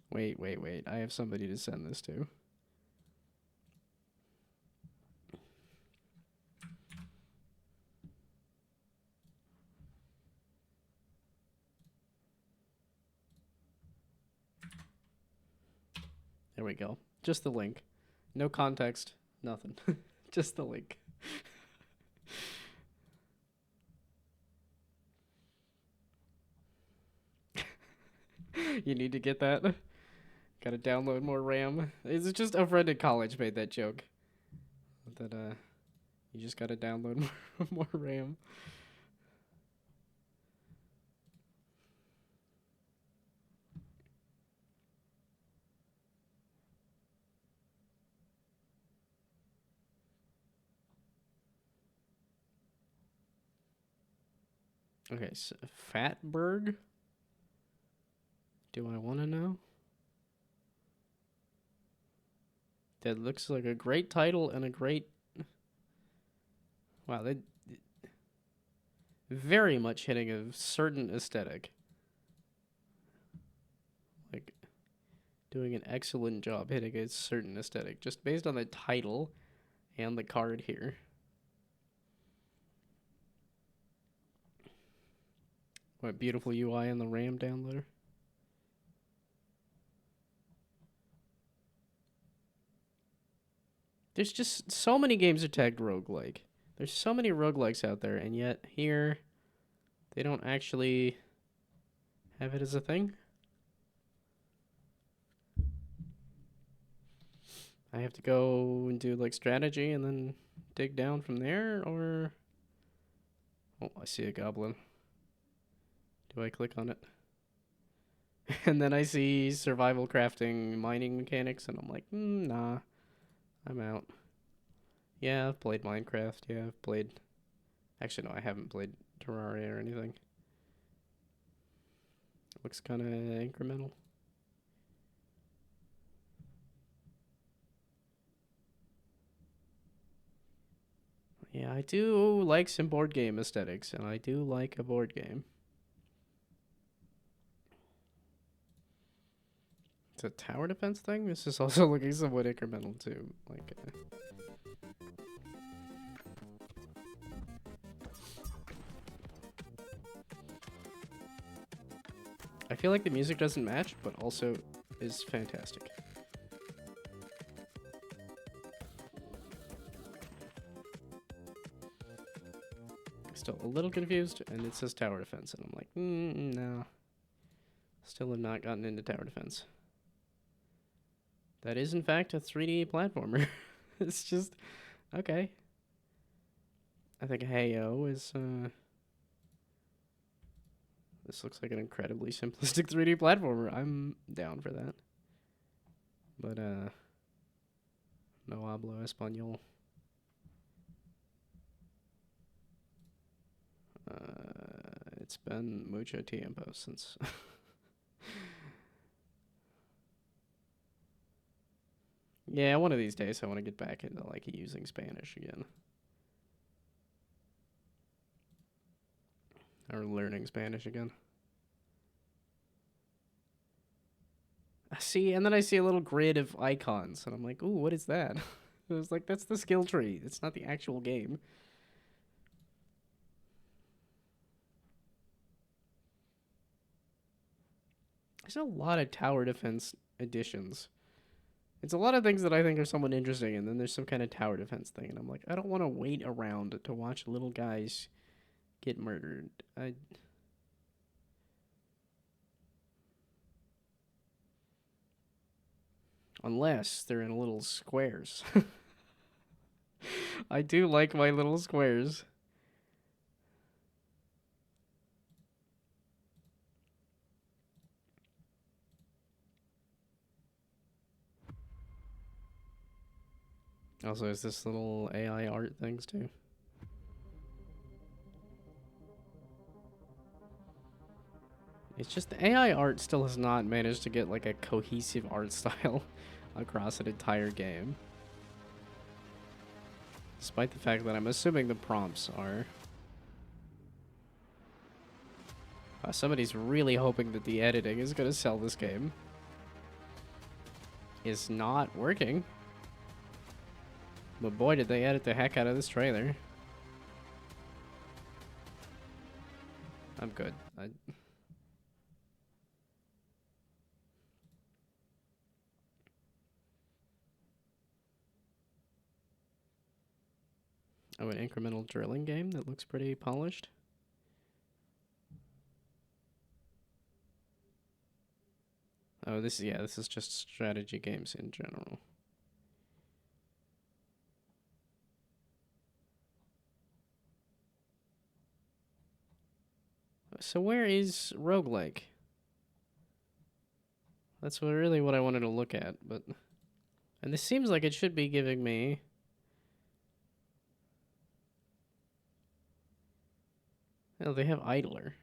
Wait. I have somebody to send this to. There we go. Just the link. No context. Nothing. Just the link. You need to get that. Gotta download more RAM. It's just a friend in college made that joke. That you just gotta download more RAM. Okay, so Fatberg? Do I want to know? That looks like a great title and a great... Wow, they... Very much hitting a certain aesthetic. Like, doing an excellent job hitting a certain aesthetic. Just based on the title and the card here. What beautiful UI in the RAM downloader. There's just so many games are tagged roguelike. There's so many roguelikes out there, and yet here they don't actually have it as a thing. I have to go and do like strategy and then dig down from there, or... Oh, I see a goblin. Do I click on it? And then I see survival crafting mining mechanics, and I'm like, nah, I'm out. Yeah, I've played Minecraft. Yeah, I've played... Actually, no, I haven't played Terraria or anything. Looks kind of incremental. Yeah, I do like some board game aesthetics, and I do like a board game. It's a tower defense thing? This is also looking somewhat incremental, too. Like, I feel like the music doesn't match, but also is fantastic. Still a little confused, and it says tower defense, and I'm like, no. Still have not gotten into tower defense. That is, in fact, a 3D platformer. It's just, okay. I think Heyo is, this looks like an incredibly simplistic 3D platformer. I'm down for that. But, no hablo español. It's been mucho tiempo since... Yeah, one of these days I want to get back into, like, using Spanish again. Or learning Spanish again. I see, and then I see a little grid of icons, and I'm like, ooh, what is that? I was like, that's the skill tree. It's not the actual game. There's a lot of tower defense additions. It's a lot of things that I think are somewhat interesting, and then there's some kind of tower defense thing, and I'm like, I don't want to wait around to watch little guys get murdered. Unless they're in little squares. I do like my little squares. Also, is this little AI art things too? It's just the AI art still has not managed to get like a cohesive art style across an entire game. Despite the fact that I'm assuming the prompts are. Somebody's really hoping that the editing is going to sell this game. It's not working. But boy, did they edit the heck out of this trailer. I'm good. Oh, an incremental drilling game that looks pretty polished. Oh, this is just strategy games in general. So where is roguelike? That's really what I wanted to look at, but... And this seems like it should be giving me... Oh, they have Idler.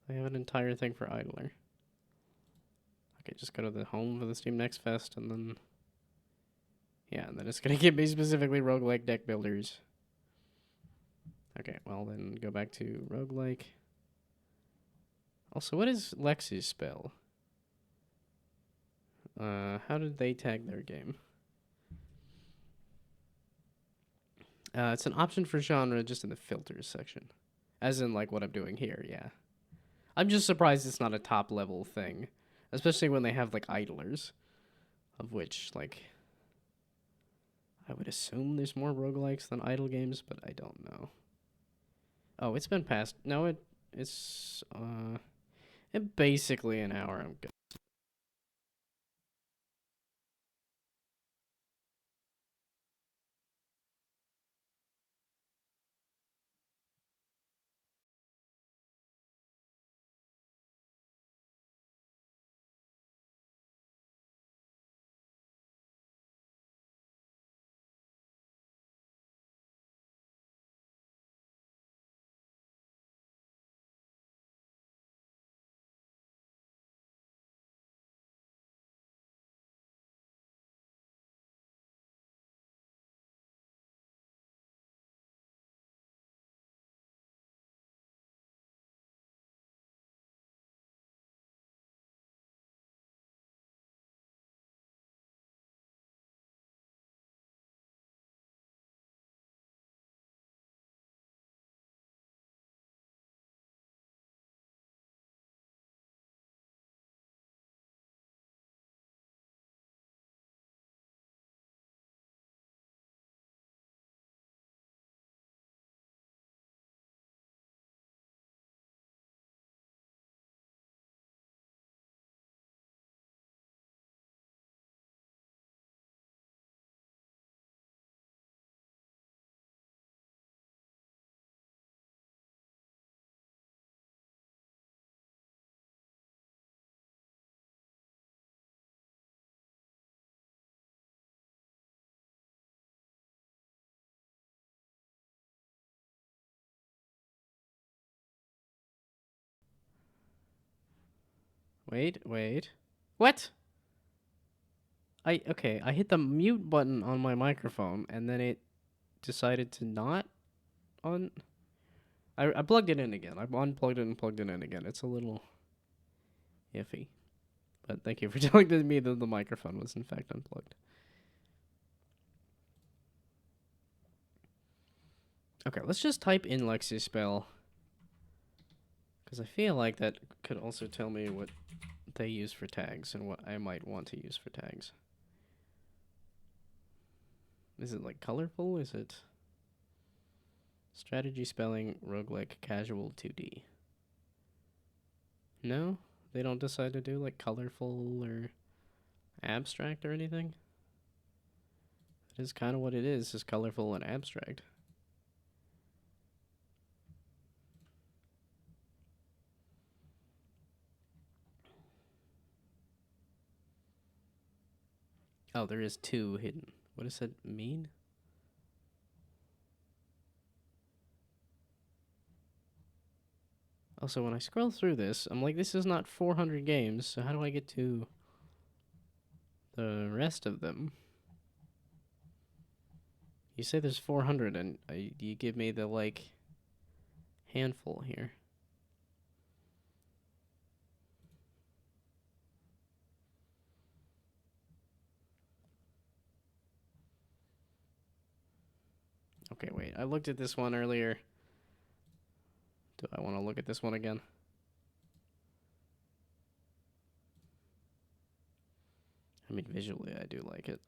They have an entire thing for Idler. Okay, just go to the home for the Steam Next Fest, and then... Yeah, and then it's gonna give me specifically roguelike deck builders. Okay, well then go back to roguelike. Also, what is Lex's spell? How did they tag their game? It's an option for genre just in the filters section. As in, like, what I'm doing here, yeah. I'm just surprised it's not a top-level thing. Especially when they have, like, idlers. Of which, like... I would assume there's more roguelikes than idle games, but I don't know. Oh, it's been past... No, it's... in basically an hour, I'm good. Wait. What? Okay, I hit the mute button on my microphone, and then it decided to not on... I plugged it in again. I unplugged it and plugged it in again. It's a little iffy. But thank you for telling me that the microphone was in fact unplugged. Okay, let's just type in Lex's spell. Because I feel like that could also tell me what they use for tags and what I might want to use for tags. Is it like colorful? Is it strategy spelling, roguelike, casual, 2D? No? They don't decide to do like colorful or abstract or anything? It is kind of what it is colorful and abstract. Oh, there is 2 hidden. What does that mean? Also, when I scroll through this, I'm like, this is not 400 games, so how do I get to the rest of them? You say there's 400, and you give me the, like, handful here. Okay, wait. I looked at this one earlier. Do I want to look at this one again? I mean, visually, I do like it.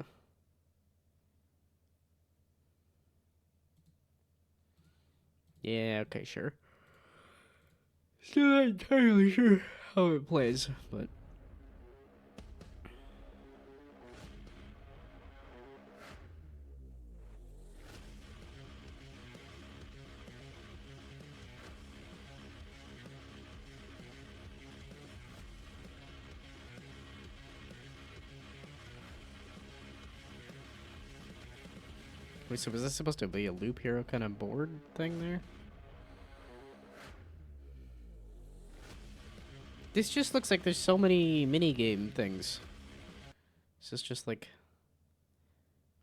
Yeah, okay, sure. Still not entirely sure how it plays, but... Wait, so was this supposed to be a Loop Hero kind of board thing there? This just looks like there's so many minigame things. Is this just like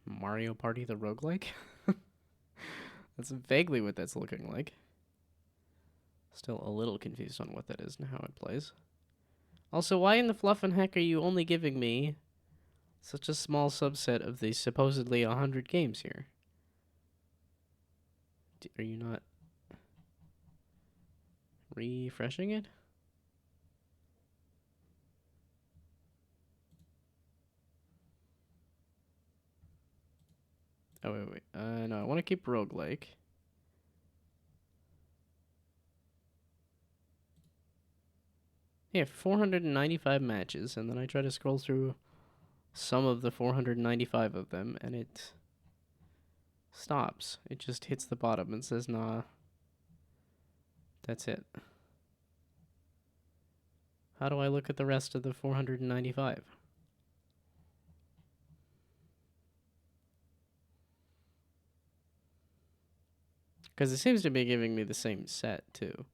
Mario Party the roguelike? That's vaguely what that's looking like. Still a little confused on what that is and how it plays. Also, why in the fluff and heck are you only giving me such a small subset of the supposedly 100 games here? Are you not refreshing it? Oh, wait. No, I want to keep roguelike. Yeah, 495 matches, and then I try to scroll through some of the 495 of them, and it stops. It just hits the bottom and says, nah, that's it. How do I look at the rest of the 495? Because it seems to be giving me the same set, too.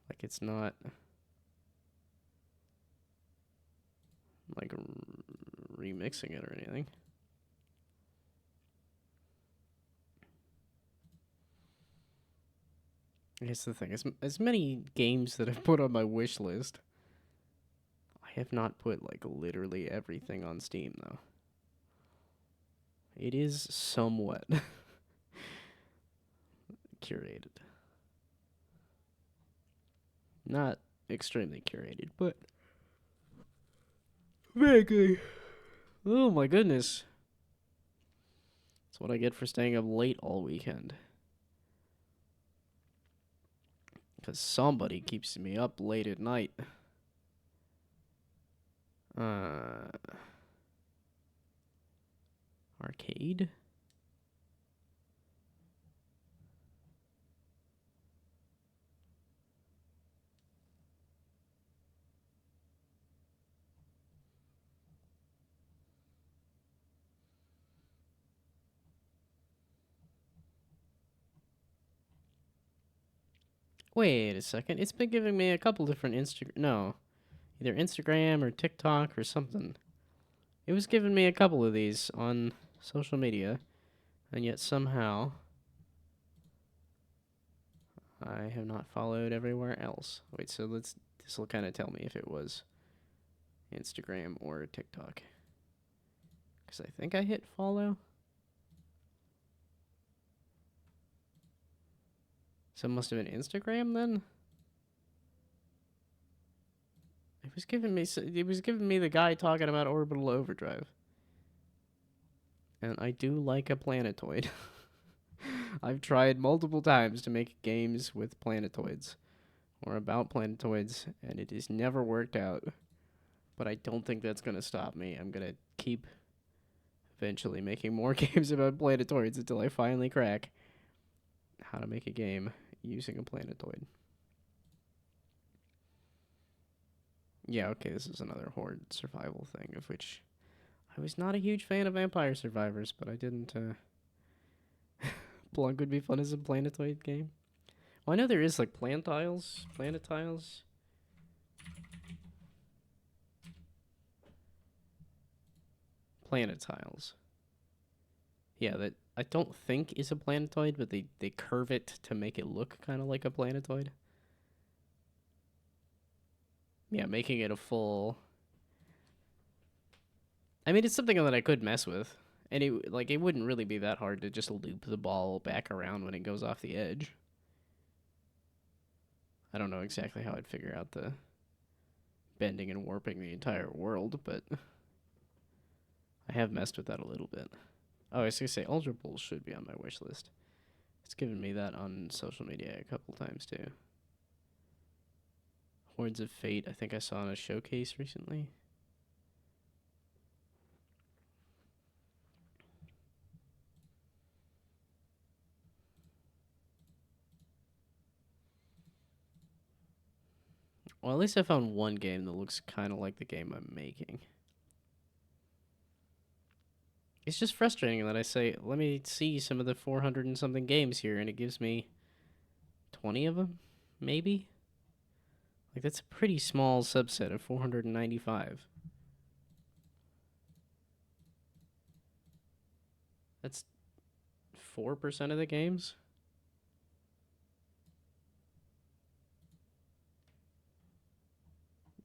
Like, it's not... like, remixing it or anything. I guess the thing is, as many games that I've put on my wish list, I have not put, like, literally everything on Steam, though. It is somewhat curated. Not extremely curated, but vaguely. Oh my goodness. That's what I get for staying up late all weekend. Because somebody keeps me up late at night. Arcade? Wait a second. It's been giving me a couple different either Instagram or TikTok or something. It was giving me a couple of these on social media, and yet somehow I have not followed everywhere else. Wait, so this will kind of tell me if it was Instagram or TikTok. Because I think I hit follow. So it must have been Instagram then? It was giving me the guy talking about Orbital Overdrive. And I do like a planetoid. I've tried multiple times to make games with planetoids or about planetoids, and it has never worked out. But I don't think that's going to stop me. I'm going to keep eventually making more games about planetoids until I finally crack how to make a game using a planetoid. Yeah, okay, this is another horde survival thing, of which I was not a huge fan of Vampire Survivors, but I didn't, Plug would be fun as a planetoid game. Well, I know there is, like, planetiles. Planetiles. Yeah, that I don't think is a planetoid, but they curve it to make it look kind of like a planetoid. Yeah, making it a full. I mean, it's something that I could mess with, and it wouldn't really be that hard to just loop the ball back around when it goes off the edge. I don't know exactly how I'd figure out the bending and warping the entire world, but I have messed with that a little bit. Oh, I was gonna say Ultra Bulls should be on my wish list. It's given me that on social media a couple times too. Hordes of Fate, I think I saw in a showcase recently. Well, at least I found one game that looks kind of like the game I'm making. It's just frustrating that I say, let me see some of the 400 and something games here, and it gives me 20 of them, maybe? Like, that's a pretty small subset of 495. That's 4% of the games?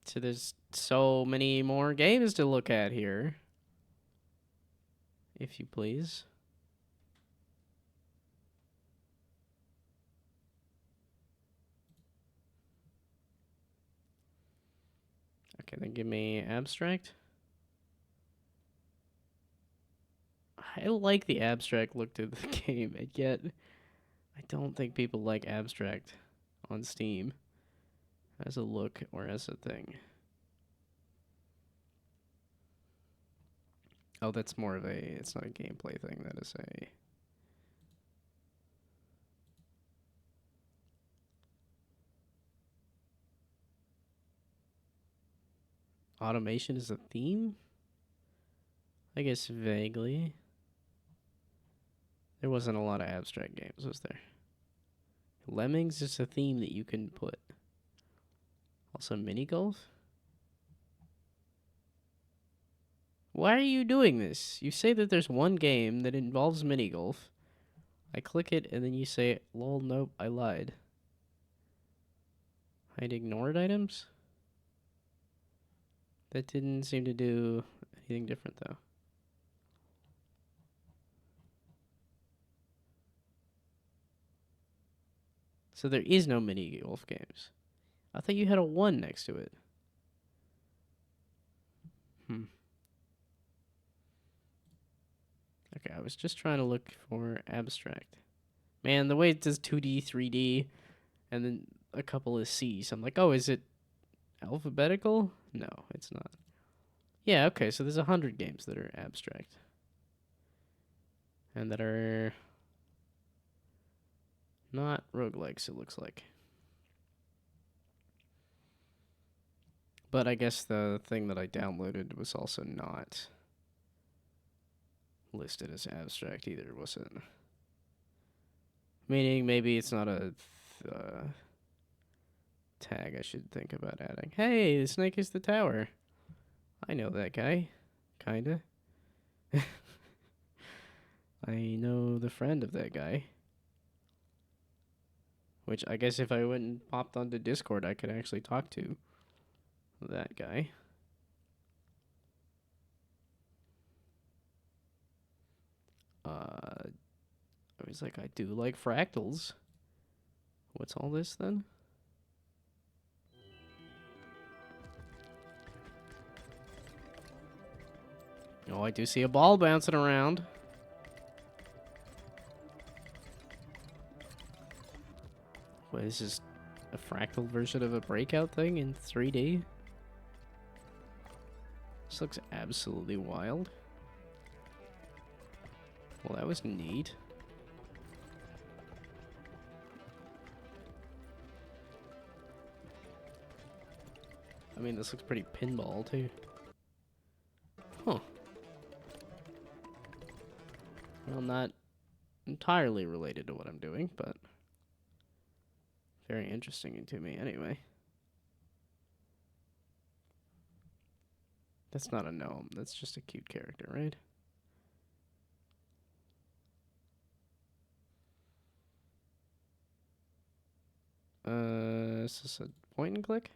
So there's so many more games to look at here. If you please. Okay, then give me abstract. I like the abstract look to the game, and yet I don't think people like abstract on Steam as a look or as a thing. Oh, that's more of a, it's not a gameplay thing, that is a... Automation is a theme? I guess vaguely. There wasn't a lot of abstract games, was there? Lemmings is a theme that you can put. Also, mini golf? Why are you doing this? You say that there's one game that involves mini golf. I click it, and then you say, lol, nope, I lied. Hide ignored items? That didn't seem to do anything different, though. So there is no mini golf games. I thought you had a 1 next to it. Okay, I was just trying to look for abstract. Man, the way it does 2D, 3D, and then a couple of C's. I'm like, oh, is it alphabetical? No, it's not. Yeah, okay, so there's 100 games that are abstract. And that are not roguelikes, it looks like. But I guess the thing that I downloaded was also not listed as abstract either, was it? Meaning maybe it's not a tag I should think about adding. Hey, the snake is the tower. I know that guy. Kinda. I know the friend of that guy. Which I guess if I went and popped onto Discord, I could actually talk to that guy. I was like, I do like fractals. What's all this then? Oh, I do see a ball bouncing around. What is this? A fractal version of a breakout thing in 3D? This looks absolutely wild. Well, that was neat. I mean, this looks pretty pinball, too. Huh. Well, not entirely related to what I'm doing, but very interesting to me anyway. That's not a gnome. That's just a cute character, right? Is this a point and click?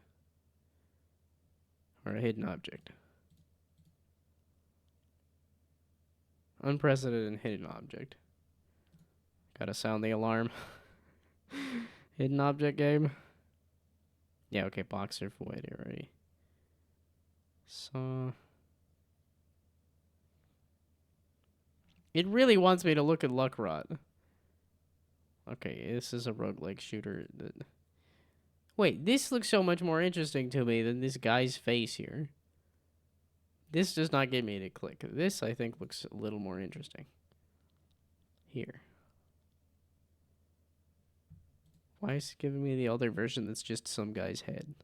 Or a hidden object? Unprecedented hidden object. Gotta sound the alarm. Hidden object game. Yeah, okay, boxer for wait already. So it really wants me to look at Luck Rot. Okay, this is a roguelike shooter that... Wait, this looks so much more interesting to me than this guy's face here. This does not get me to click. This, I think, looks a little more interesting. Here. Why is it giving me the other version that's just some guy's head?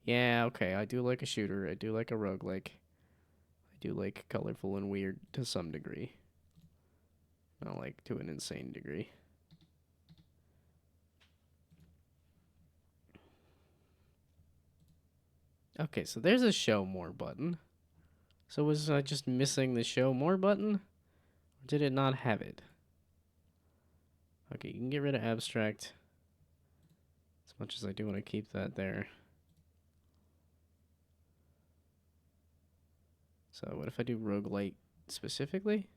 Yeah, okay, I do like a shooter. I do like a roguelike. I do like colorful and weird to some degree. Not like to an insane degree. Okay, so there's a show more button. So was I just missing the show more button? Or did it not have it? Okay, you can get rid of abstract. As much as I do want to keep that there. So what if I do roguelite specifically?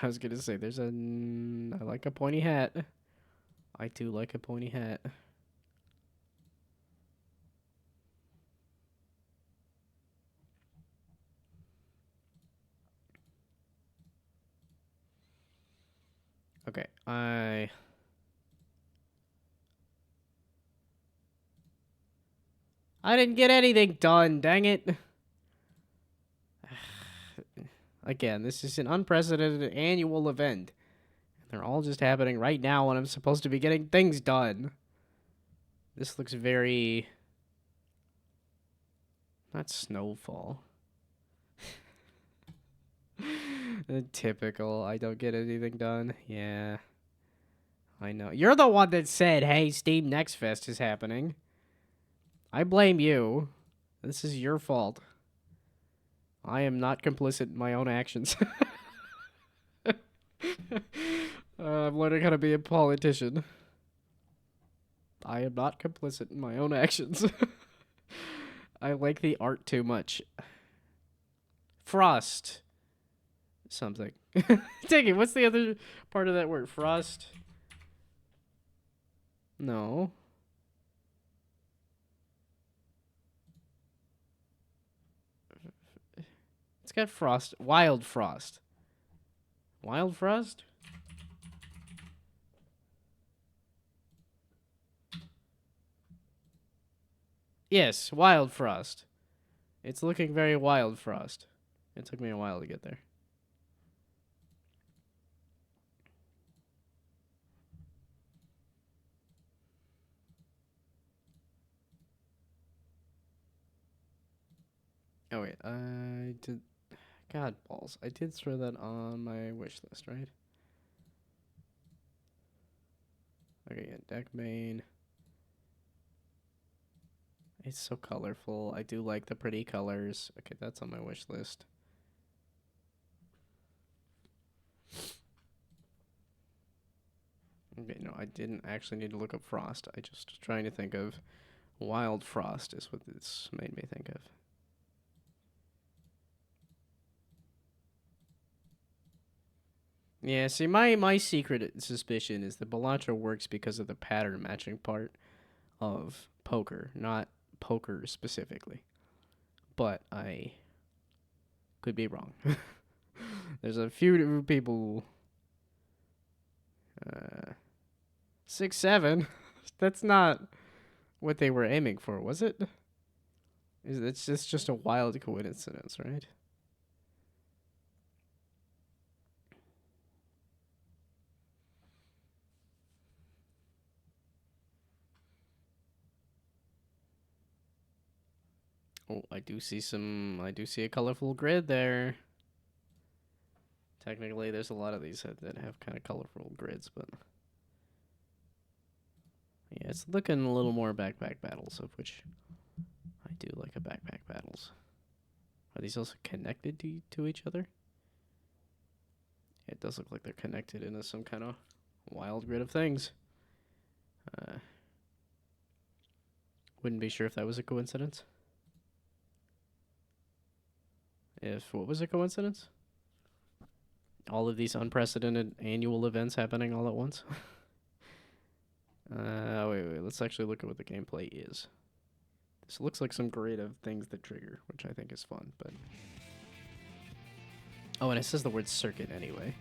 I was gonna say there's a... I like a pointy hat. I do like a pointy hat. Okay, I didn't get anything done, dang it. Again, this is an unprecedented annual event. They're all just happening right now when I'm supposed to be getting things done. This looks very... Not Snowfall. Typical. I don't get anything done. Yeah. I know. You're the one that said, hey, Steam Next Fest is happening. I blame you. This is your fault. I am not complicit in my own actions. I'm learning how to be a politician. I am not complicit in my own actions. I like the art too much. Frost. Something. Take it. What's the other part of that word? Frost? No. It's got frost. Wild frost. Wild frost? Yes, wild frost. It's looking very wild frost. It took me a while to get there. Oh wait, I did... God balls. I did throw that on my wish list, right? Okay, yeah, deck main. It's so colorful. I do like the pretty colors. Okay, that's on my wish list. Okay, no, I didn't actually need to look up frost. I just was trying to think of wild frost is what this made me think of. Yeah, see, my secret suspicion is that Balatro works because of the pattern matching part of poker, not poker specifically. But I could be wrong. There's a few people... 6, 7. That's not what they were aiming for, was it? It's just a wild coincidence, right? Oh, I do see a colorful grid there. Technically, there's a lot of these that have kind of colorful grids, but... Yeah, it's looking a little more backpack battles, of which I do like a backpack battles. Are these also connected to each other? It does look like they're connected in some kind of Wild grid of things. Wouldn't be sure if that was a coincidence. What was a coincidence? All of these unprecedented annual events happening all at once. Wait. Let's actually look at what the gameplay is. This looks like some creative things that trigger, which I think is fun, but... Oh, and it says the word circuit anyway.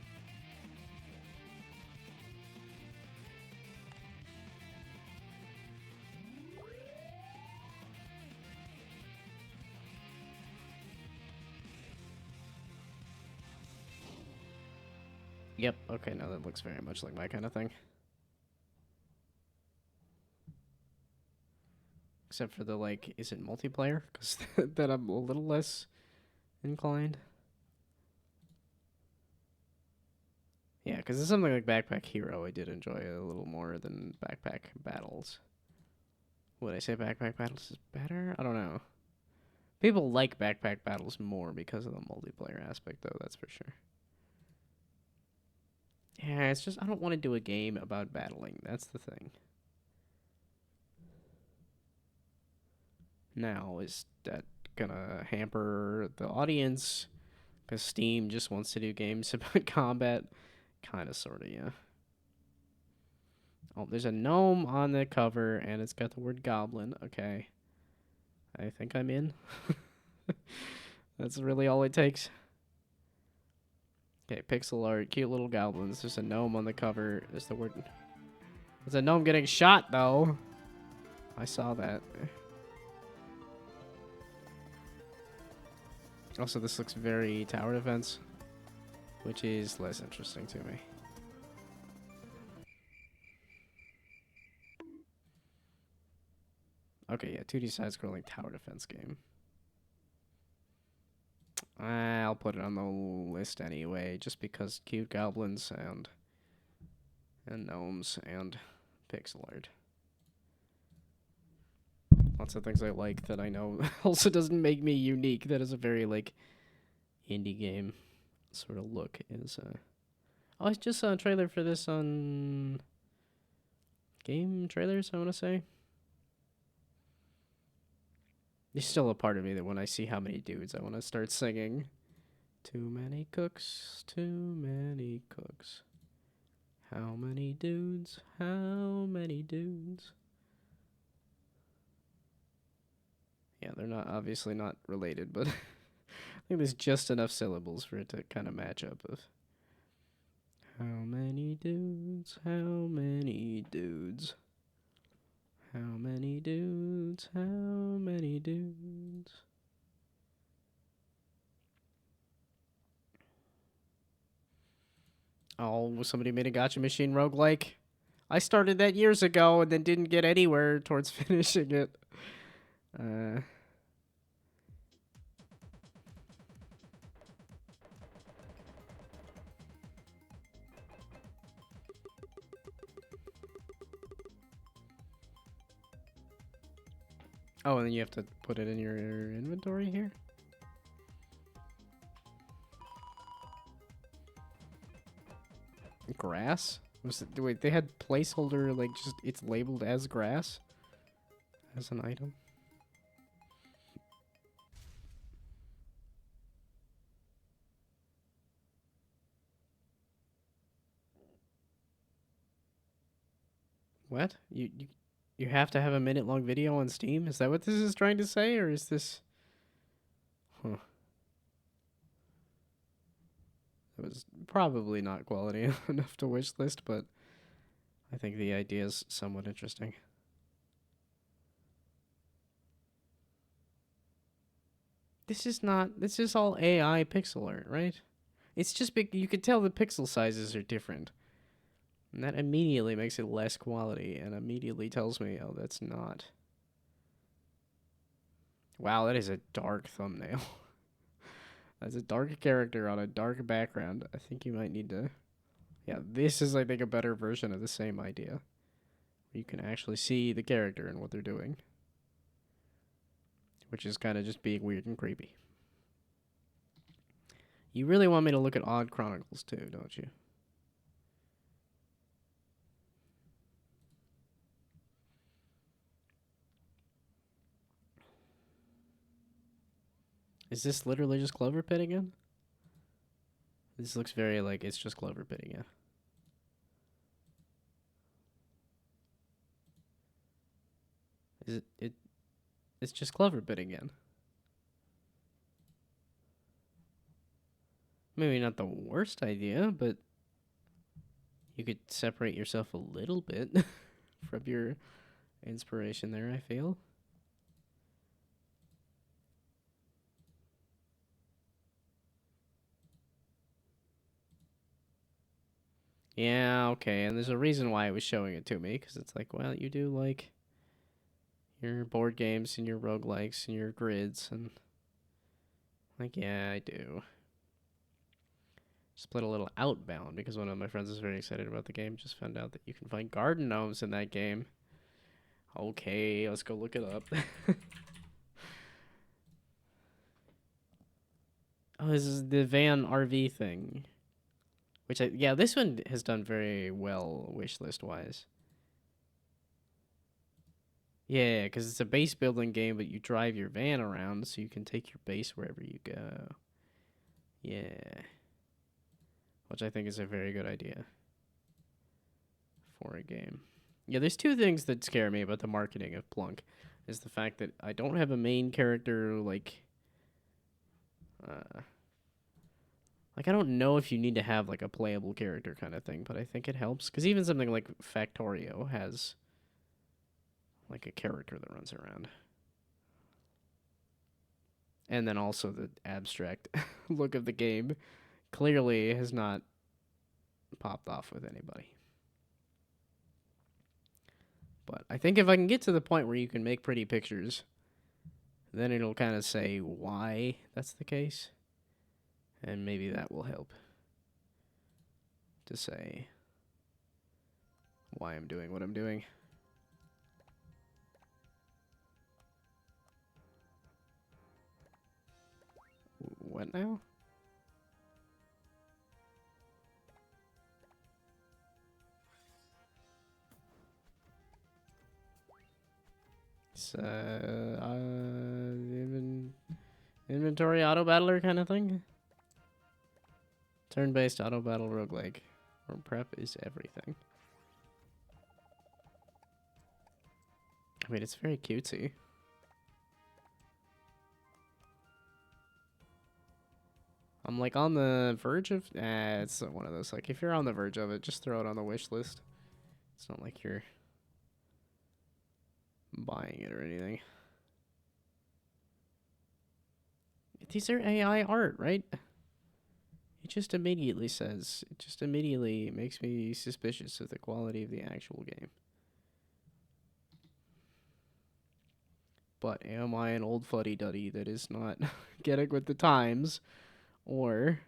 Yep, okay, now that looks very much like my kind of thing. Except for the, like, is it multiplayer? Because then I'm a little less inclined. Yeah, because it's something like Backpack Hero I did enjoy a little more than Backpack Battles. Would I say Backpack Battles is better? I don't know. People like Backpack Battles more because of the multiplayer aspect, though, that's for sure. Yeah, it's just, I don't want to do a game about battling. That's the thing. Now, is that gonna hamper the audience? Because Steam just wants to do games about combat? Kinda, sorta, yeah. Oh, there's a gnome on the cover, and it's got the word goblin. Okay. I think I'm in. That's really all it takes. Okay, pixel art, cute little goblins. There's a gnome on the cover. There's the word... There's a gnome getting shot, though. I saw that. Also, this looks very tower defense, which is less interesting to me. Okay, yeah, 2D side-scrolling tower defense game. I'll put it on the list anyway, just because cute goblins and gnomes and pixel art. Lots of things I like that I know also doesn't make me unique. That is a very, like, indie game sort of look. Oh, I just saw a trailer for this on Game Trailers, I want to say. There's still a part of me that when I see how many dudes, I want to start singing. Too many cooks, too many cooks. How many dudes, how many dudes? Yeah, they're not obviously not related, but I think there's just enough syllables for it to kind of match up with. How many dudes, how many dudes? How many dudes, how many dudes? Oh, somebody made a Gacha Machine roguelike? I started that years ago and then didn't get anywhere towards finishing it. Oh, and then you have to put it in your inventory here? Grass? Wait, they had placeholder, like, just, it's labeled as grass? As an item? What? You have to have a minute-long video on Steam? Is that what this is trying to say, or is this... Huh. It was probably not quality enough to wishlist, but I think the idea is somewhat interesting. This is all AI pixel art, right? It's just big, you could tell the pixel sizes are different. And that immediately makes it less quality, and immediately tells me, oh, that's not. Wow, that is a dark thumbnail. That's a dark character on a dark background. I think you might need to... Yeah, this is, I think, a better version of the same idea. You can actually see the character and what they're doing. Which is kind of just being weird and creepy. You really want me to look at Odd Chronicles too, don't you? Is this literally just Clover Pit again? This looks very like it's just Clover Pit again. Is it? It's just Clover Pit again. Maybe not the worst idea, but you could separate yourself a little bit from your inspiration there, I feel. Yeah, okay, and there's a reason why it was showing it to me, because it's like, well, you do like your board games and your roguelikes and your grids, and like, yeah, I do. Just played a little Outbound because one of my friends is very excited about the game. Just found out that you can find garden gnomes in that game. Okay, let's go look it up. Oh, this is the van RV thing. Which, yeah, this one has done very well wishlist wise. Yeah, because it's a base building game, but you drive your van around so you can take your base wherever you go. Yeah. Which I think is a very good idea for a game. Yeah, there's two things that scare me about the marketing of Plunk. Is the fact that I don't have a main character, like I don't know if you need to have, like, a playable character kind of thing, but I think it helps. Because even something like Factorio has, like, a character that runs around. And then also the abstract look of the game clearly has not popped off with anybody. But I think if I can get to the point where you can make pretty pictures, then it'll kind of say why that's the case. And maybe that will help to say why I'm doing what I'm doing. What now? It's inventory auto battler kind of thing. Turn-based auto battle roguelike, where prep is everything. I mean, it's very cutesy. I'm like on the verge of. It's one of those. Like, if you're on the verge of it, just throw it on the wish list. It's not like you're buying it or anything. These are AI art, right? It just immediately says. It just immediately makes me suspicious of the quality of the actual game. But am I an old fuddy-duddy that is not getting with the times? Or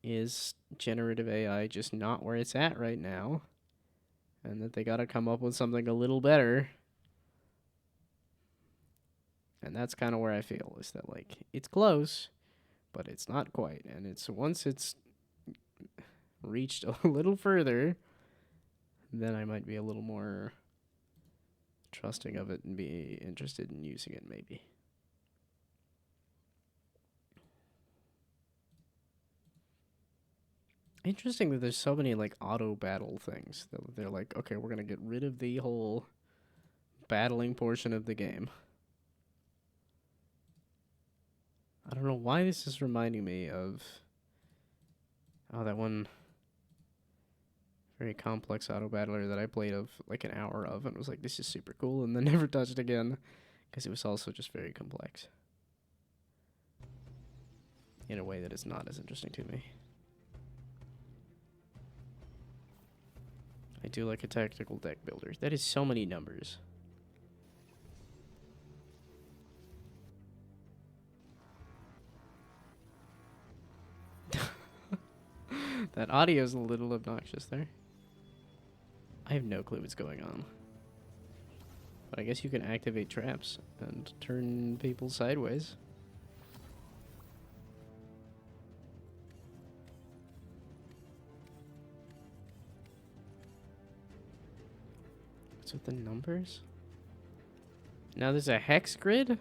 is generative AI just not where it's at right now? And that they gotta come up with something a little better? And that's kind of where I feel, is that, like, it's close, but it's not quite. And it's once it's reached a little further, then I might be a little more trusting of it and be interested in using it, maybe. Interesting that there's so many, like, auto battle things. They're like, okay, we're gonna get rid of the whole battling portion of the game. I don't know why this is reminding me of that one very complex auto battler that I played of like an hour of and was like, this is super cool, and then never touched again because it was also just very complex in a way that is not as interesting to me. I do like a tactical deck builder. That is so many numbers. That audio is a little obnoxious there. I have no clue what's going on. But I guess you can activate traps and turn people sideways. What's with the numbers? Now there's a hex grid?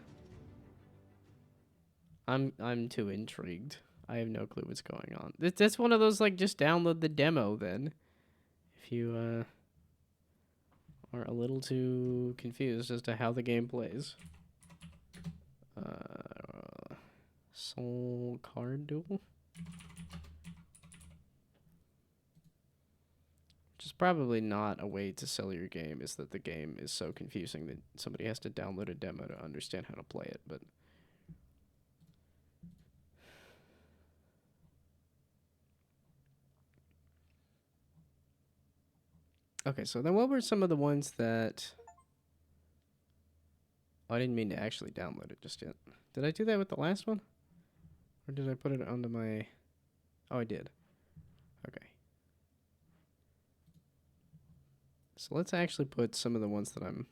I'm too intrigued. I have no clue what's going on. That's one of those, like, just download the demo then. If you are a little too confused as to how the game plays. Soul card duel? Which is probably not a way to sell your game, is that the game is so confusing that somebody has to download a demo to understand how to play it, but... Okay, so then what were some of the ones that... Oh, I didn't mean to actually download it just yet. Did I do that with the last one? Or did I put it onto my... Oh, I did. Okay. So let's actually put some of the ones that I'm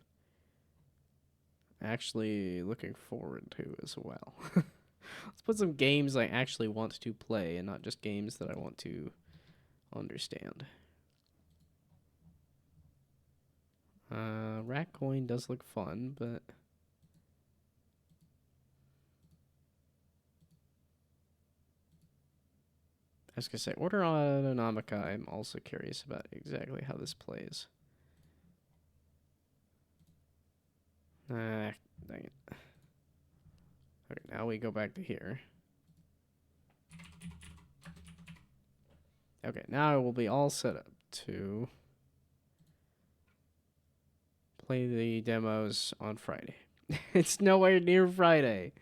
actually looking forward to as well. Let's put some games I actually want to play and not just games that I want to understand. Rat Coin does look fun, but... I was gonna say, Order Autonomica, I'm also curious about exactly how this plays. Dang it. Okay, now we go back to here. Okay, now I will be all set up to play the demos on Friday. It's nowhere near Friday.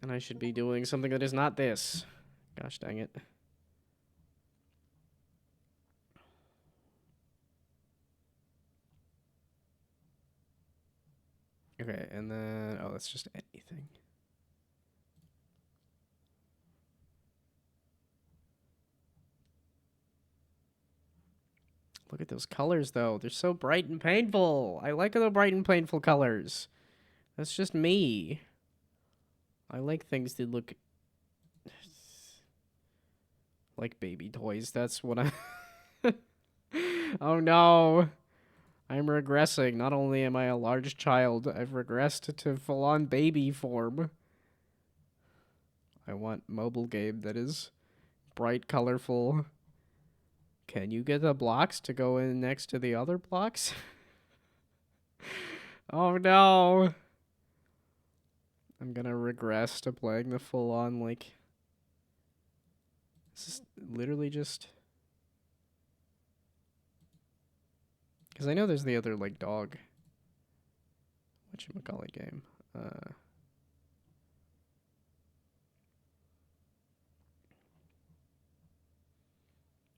And I should be doing something that is not this. Gosh dang it. Okay, and then... Oh, that's just anything. Look at those colors, though. They're so bright and painful. I like the bright and painful colors. That's just me. I like things that look like baby toys. That's what I... Oh, no. I'm regressing. Not only am I a large child, I've regressed to full-on baby form. I want mobile game that is bright, colorful. Can you get the blocks to go in next to the other blocks? Oh no! I'm gonna regress to playing the full-on, like... This is literally just... Because I know there's the other, like, dog... Whatchamacallit game?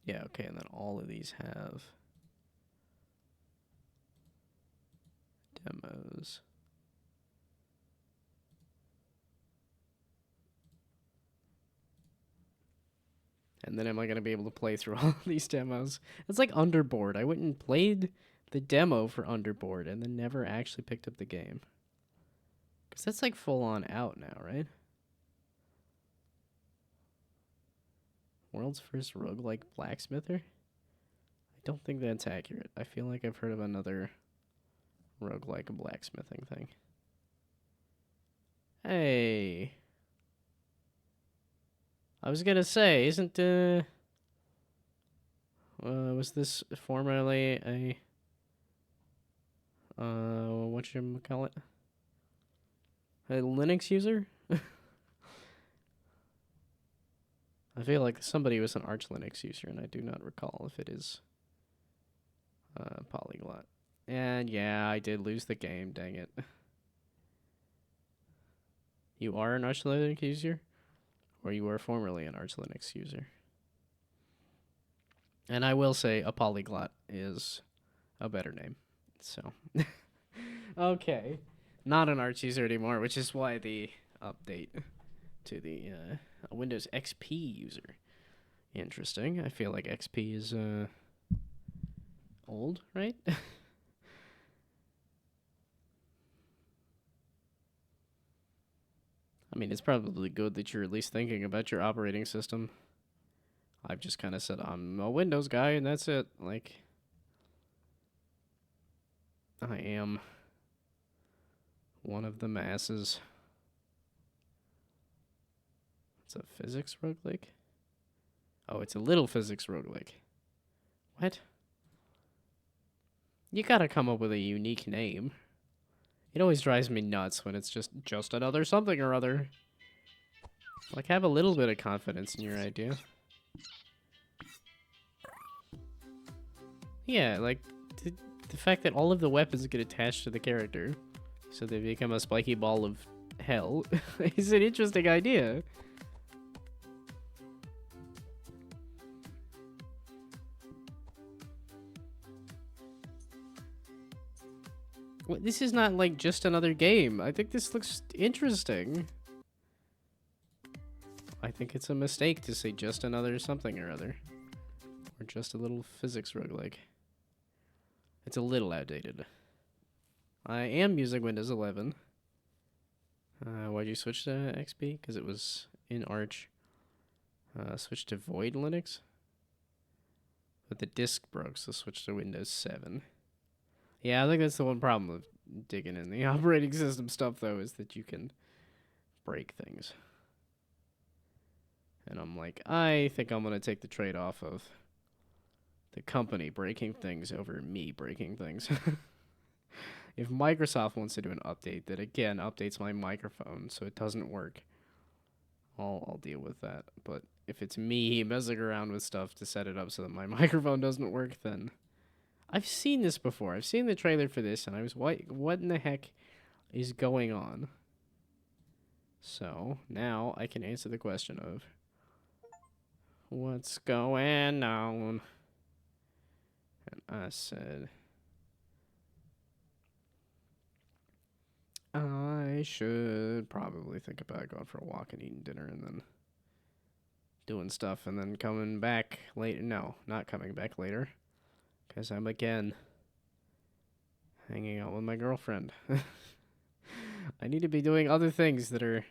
Yeah, okay, and then all of these have... demos. And then am I going to be able to play through all of these demos? It's like Underboard. I went and played the demo for Underboard and then never actually picked up the game. Because that's like full on out now, right? World's first roguelike blacksmither? I don't think that's accurate. I feel like I've heard of another roguelike blacksmithing thing. Hey. I was gonna say, isn't, was this formerly a, whatchamacallit? A Linux user? I feel like somebody was an Arch Linux user, and I do not recall if it is Polyglot. And yeah, I did lose the game, dang it. You are an Arch Linux user? Or you were formerly an Arch Linux user? And I will say a Polyglot is a better name. So, okay. Not an Arch user anymore, which is why the update to the Windows XP user. Interesting. I feel like XP is old, right? I mean, it's probably good that you're at least thinking about your operating system. I've just kind of said I'm a Windows guy and that's it. Like, I am one of the masses. It's a physics roguelike? Oh, it's a little physics roguelike. What? You gotta come up with a unique name. It always drives me nuts when it's just another something or other. Like, have a little bit of confidence in your idea. Yeah, like, the fact that all of the weapons get attached to the character, so they become a spiky ball of hell, is an interesting idea. Well, this is not, like, just another game. I think this looks interesting. I think it's a mistake to say just another something or other. Or just a little physics roguelike. It's a little outdated. I am using Windows 11. Why'd you switch to XP? Because it was in Arch. Switch to Void Linux. But the disk broke, so switch to Windows 7. Yeah, I think that's the one problem with digging in the operating system stuff, though, is that you can break things. And I'm like, I think I'm going to take the trade-off of the company breaking things over me breaking things. If Microsoft wants to do an update that, again, updates my microphone so it doesn't work, I'll deal with that. But if it's me messing around with stuff to set it up so that my microphone doesn't work, then... I've seen this before. I've seen the trailer for this, and I was, what in the heck is going on? So, now I can answer the question of... What's going on? And I said... I should probably think about going for a walk and eating dinner and then doing stuff and then coming back later. No, not coming back later. Because I'm again hanging out with my girlfriend. I need to be doing other things that are...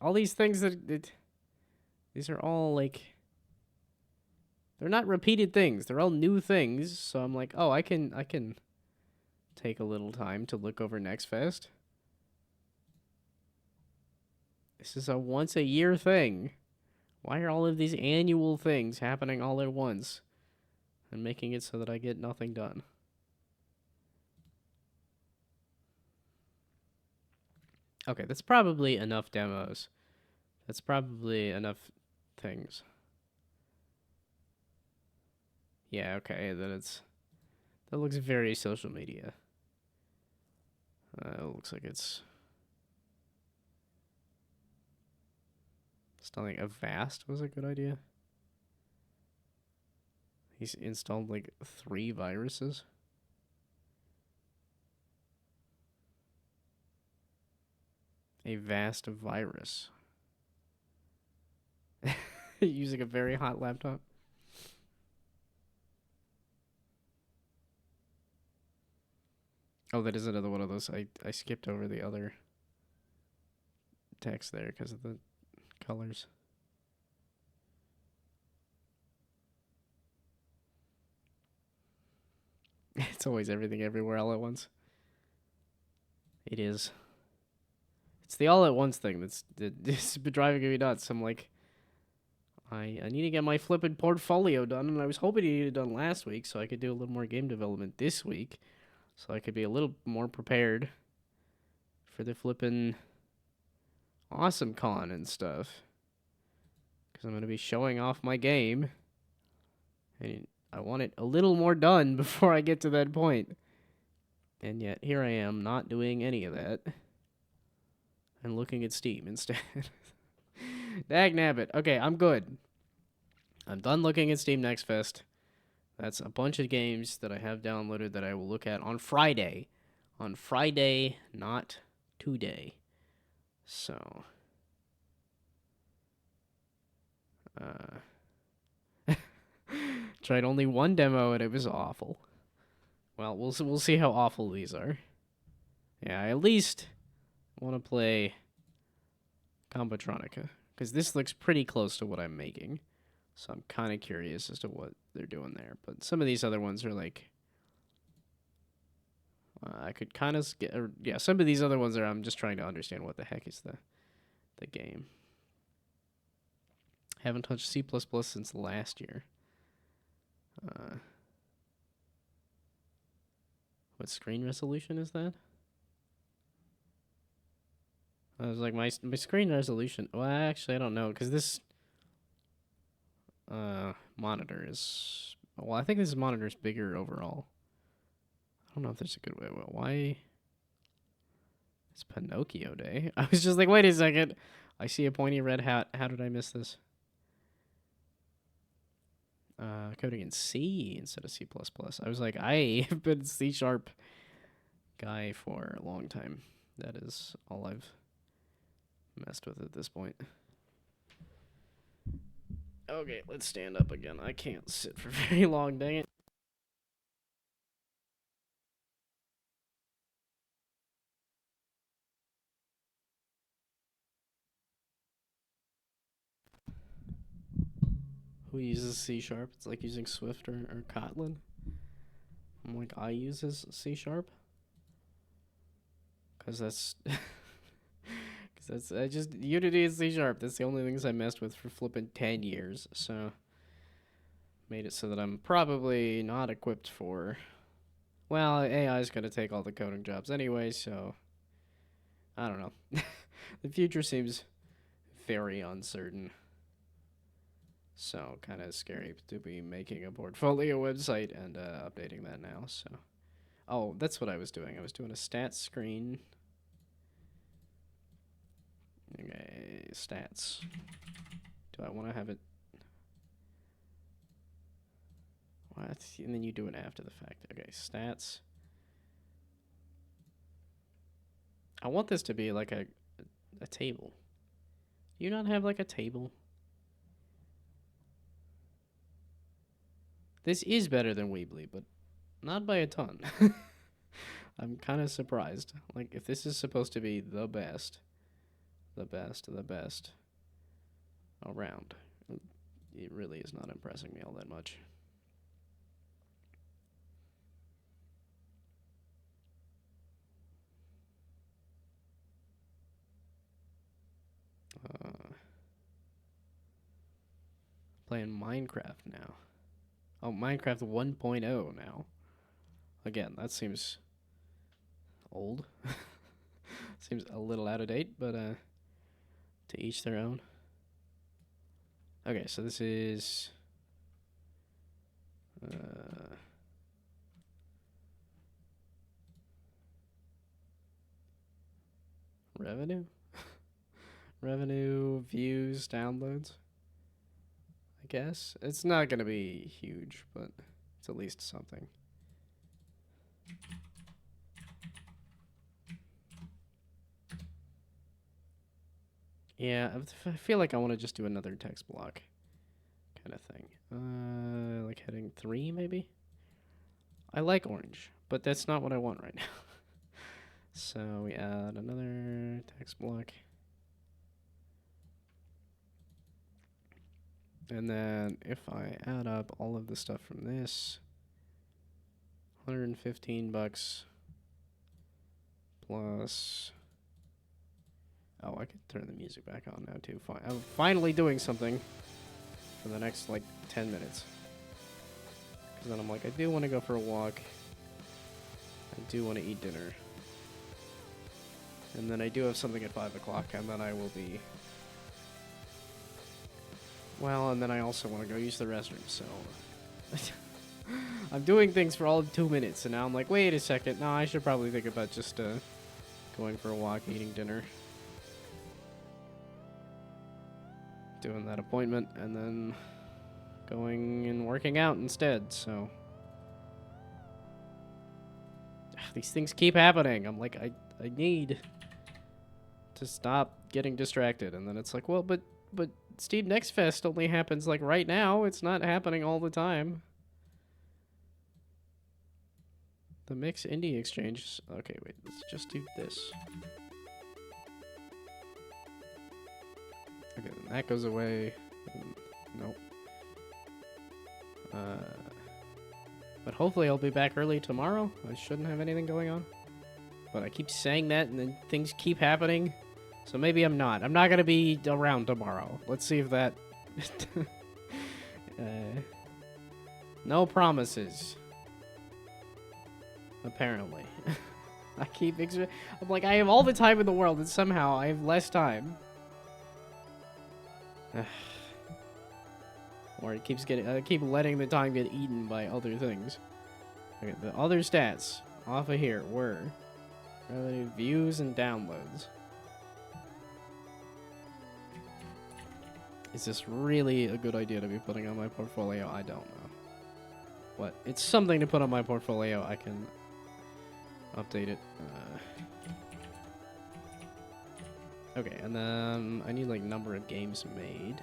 all these things that... These are all like... They're not repeated things. They're all new things. So I'm like, oh, I can take a little time to look over Next Fest. This is a once a year thing. Why are all of these annual things happening all at once and making it so that I get nothing done? Okay, that's probably enough demos. That's probably enough things. Yeah, okay, then it's... That looks very social media. It looks like it's... Installing Avast was a good idea. He's installed like 3 viruses. A vast virus. Using a very hot laptop. Oh, that is another one of those. I skipped over the other text there because of the colors. It's always everything everywhere all at once. It is. It's the all at once thing that's been driving me nuts. I'm like, I need to get my flippin' portfolio done, and I was hoping to get it done last week so I could do a little more game development this week, so I could be a little more prepared for the flippin' Awesome Con and stuff. Because I'm going to be showing off my game, and I want it a little more done before I get to that point. And yet, here I am, not doing any of that. And looking at Steam instead. Dagnabbit. Okay, I'm good. I'm done looking at Steam Next Fest. That's a bunch of games that I have downloaded that I will look at on Friday. On Friday, not today. So... tried only one demo and it was awful. Well, we'll see how awful these are. Yeah, I at least want to play Combatronica, because this looks pretty close to what I'm making. So I'm kind of curious as to what they're doing there. But some of these other ones are like... I could kind of... yeah, some of these other ones are... I'm just trying to understand what the heck is the the game. Haven't touched C++ since last year. What screen resolution is that? I was like, my screen resolution. Well, actually, I don't know, because this monitor is. Well, I think this monitor is bigger overall. I don't know if there's a good way. Well, why? It's Pinocchio Day. I was just like, wait a second. I see a pointy red hat. How did I miss this? Coding in C instead of C++. I was like, I have been C# guy for a long time. That is all I've messed with at this point. Okay, let's stand up again. I can't sit for very long, dang it. Who uses C#? It's like using Swift or Kotlin. I'm like, I use C#. Because that's... Because I just... Unity is C#. That's the only things I messed with for flipping 10 years. So... Made it so that I'm probably not equipped for... Well, AI is going to take all the coding jobs anyway, so... I don't know. The future seems very uncertain. So, kind of scary to be making a portfolio website and updating that now, so... Oh, that's what I was doing. I was doing a stats screen. Okay, stats. Do I want to have it... What? And then you do it after the fact. Okay, stats. I want this to be like a table. Do you not have like a table? This is better than Weebly, but not by a ton. I'm kind of surprised. Like, if this is supposed to be the best around, it really is not impressing me all that much. Playing Minecraft now. Oh, Minecraft 1.0 now. Again, that seems old. Seems a little out of date, but to each their own. Okay, so this is revenue? Revenue, views, downloads. I guess. It's not going to be huge, but it's at least something. Yeah, I feel like I want to just do another text block kind of thing. Like heading 3, maybe? I like orange, but that's not what I want right now. So we add another text block. And then if I add up all of the stuff from this, 115 bucks plus... Oh, I could turn the music back on now too. I'm finally doing something for the next like 10 minutes. Because then I'm like, I do want to go for a walk. I do want to eat dinner. And then I do have something at 5 o'clock, and then I will be... Well, and then I also want to go use the restroom, so... I'm doing things for all of 2 minutes, and now I'm like, wait a second, no, I should probably think about just going for a walk, eating dinner. Doing that appointment, and then going and working out instead, so... These things keep happening. I'm like, I need to stop getting distracted, and then it's like, well, but Steam Next Fest only happens like right now. It's not happening all the time. The Mix Indie Exchange. Okay, wait. Let's just do this. Okay, then that goes away. Nope. But hopefully I'll be back early tomorrow. I shouldn't have anything going on. But I keep saying that, and then things keep happening. So maybe I'm not. I'm not gonna be around tomorrow. Let's see if that... no promises. Apparently. I keep... I'm like, I have all the time in the world, and somehow I have less time. Or it keeps getting... I keep letting the time get eaten by other things. Okay, the other stats off of here were... revenue, views, and downloads. Is this really a good idea to be putting on my portfolio? I don't know. But it's something to put on my portfolio. I can update it. Okay, and then I need like number of games made.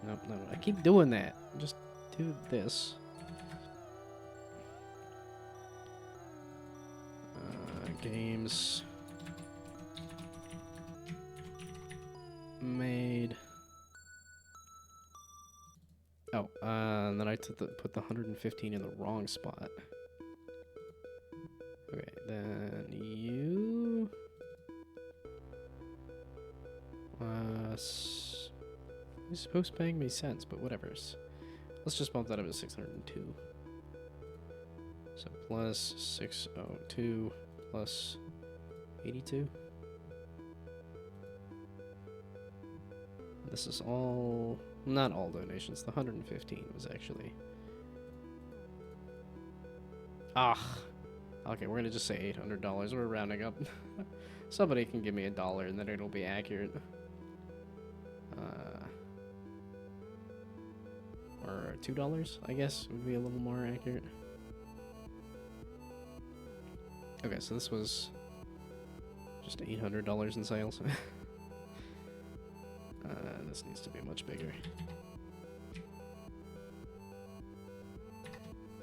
Nope, no, I keep doing that. Just do this. Games made. Oh, and then I put the 115 in the wrong spot. Okay, then you... It's supposed to make me sense, but whatever. Let's just bump that up to 602. So plus 602 plus 82. This is all... not all donations. The 115 was actually... ah! Okay, we're gonna just say $800. We're rounding up. Somebody can give me $1 and then it'll be accurate. Or $2, I guess, would be a little more accurate. Okay, so this was just $800 in sales. This needs to be much bigger.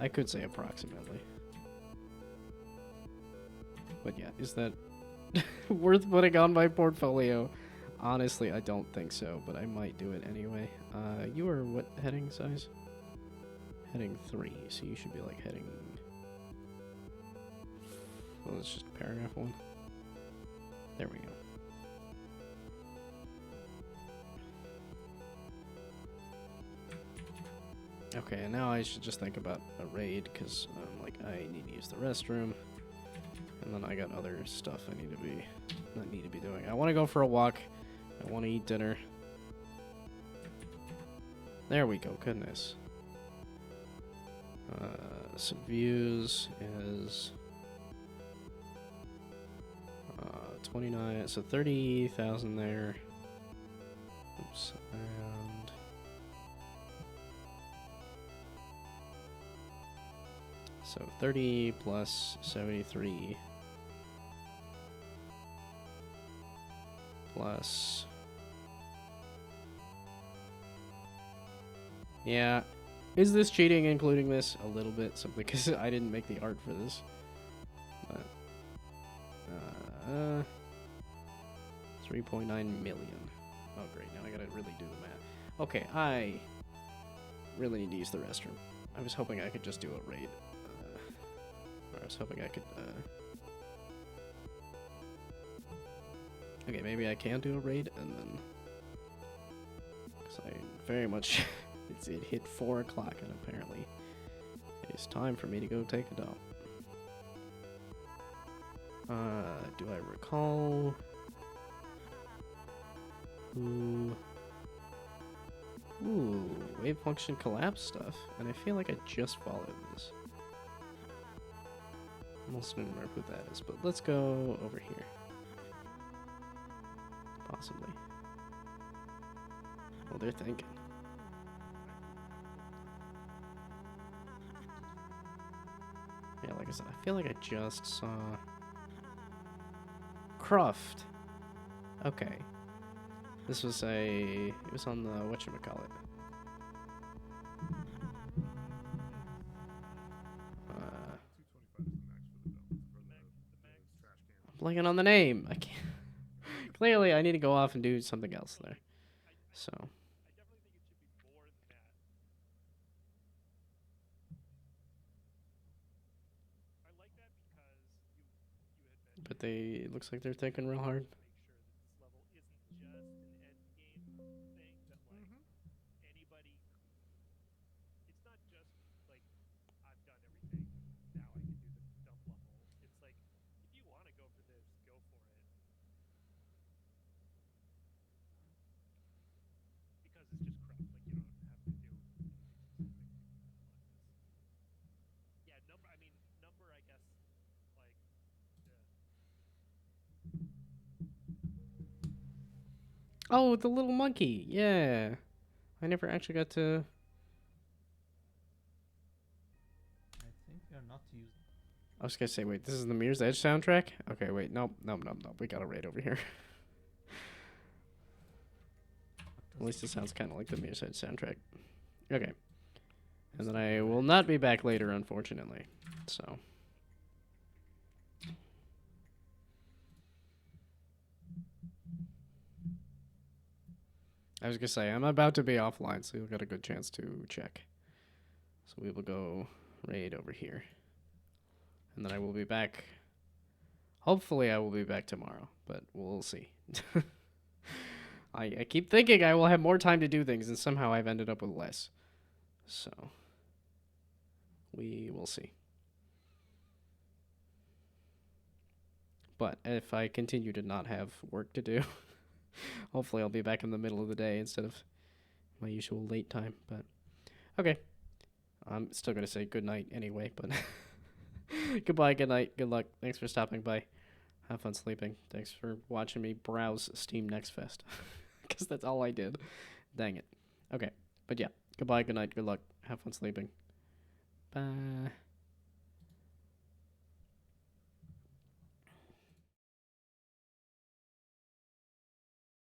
I could say approximately. But yeah, is that worth putting on my portfolio? Honestly, I don't think so, but I might do it anyway. You are what heading size? Heading 3, so you should be like heading... well, it's just paragraph 1. There we go. Okay, and now I should just think about a raid, because like, I need to use the restroom. And then I got other stuff I need to be doing. I want to go for a walk. I want to eat dinner. There we go, goodness. So views is 29, so 30,000 there. Oops, and so 30 plus 73 plus... yeah. Is this cheating, including this? A little bit, simply because I didn't make the art for this. But, 3.9 million. Oh, great. Now I gotta really do the math. Okay, I really need to use the restroom. I was hoping I could just do a raid. Or I was hoping I could, okay, maybe I can do a raid, and then... because I very much... it hit 4 o'clock, and apparently it is time for me to go take a dump. Do I recall who... ooh, wave function collapse stuff, and I feel like I just followed this. Almost don't remember who that is, but let's go over here. Possibly. Well, they're thinking. Yeah, like I said, I feel like I just saw... Croft. Okay. This was it was on the whatchamacallit. I'm blanking on the name. I can't... clearly, I need to go off and do something else there. So... But it looks like they're thinking real hard. Oh, the little monkey. Yeah. I never actually got to... I think we are not using. I was gonna say, wait, this is the Mirror's Edge soundtrack? Okay, wait, nope. We got a raid over here. At least it sounds kind of like the Mirror's Edge soundtrack. Okay. And then I will not be back later, unfortunately. So... I was gonna say, I'm about to be offline, so you'll get a good chance to check. So we will go raid over here. And then I will be back. Hopefully I will be back tomorrow, but we'll see. I keep thinking I will have more time to do things, and somehow I've ended up with less. So, we will see. But if I continue to not have work to do, hopefully I'll be back in the middle of the day instead of my usual late time. But, okay. I'm still going to say good night anyway, but goodbye, good night, good luck. Thanks for stopping by. Have fun sleeping. Thanks for watching me browse Steam Next Fest. Because that's all I did. Dang it. Okay. But yeah. Goodbye, good night, good luck. Have fun sleeping. Bye.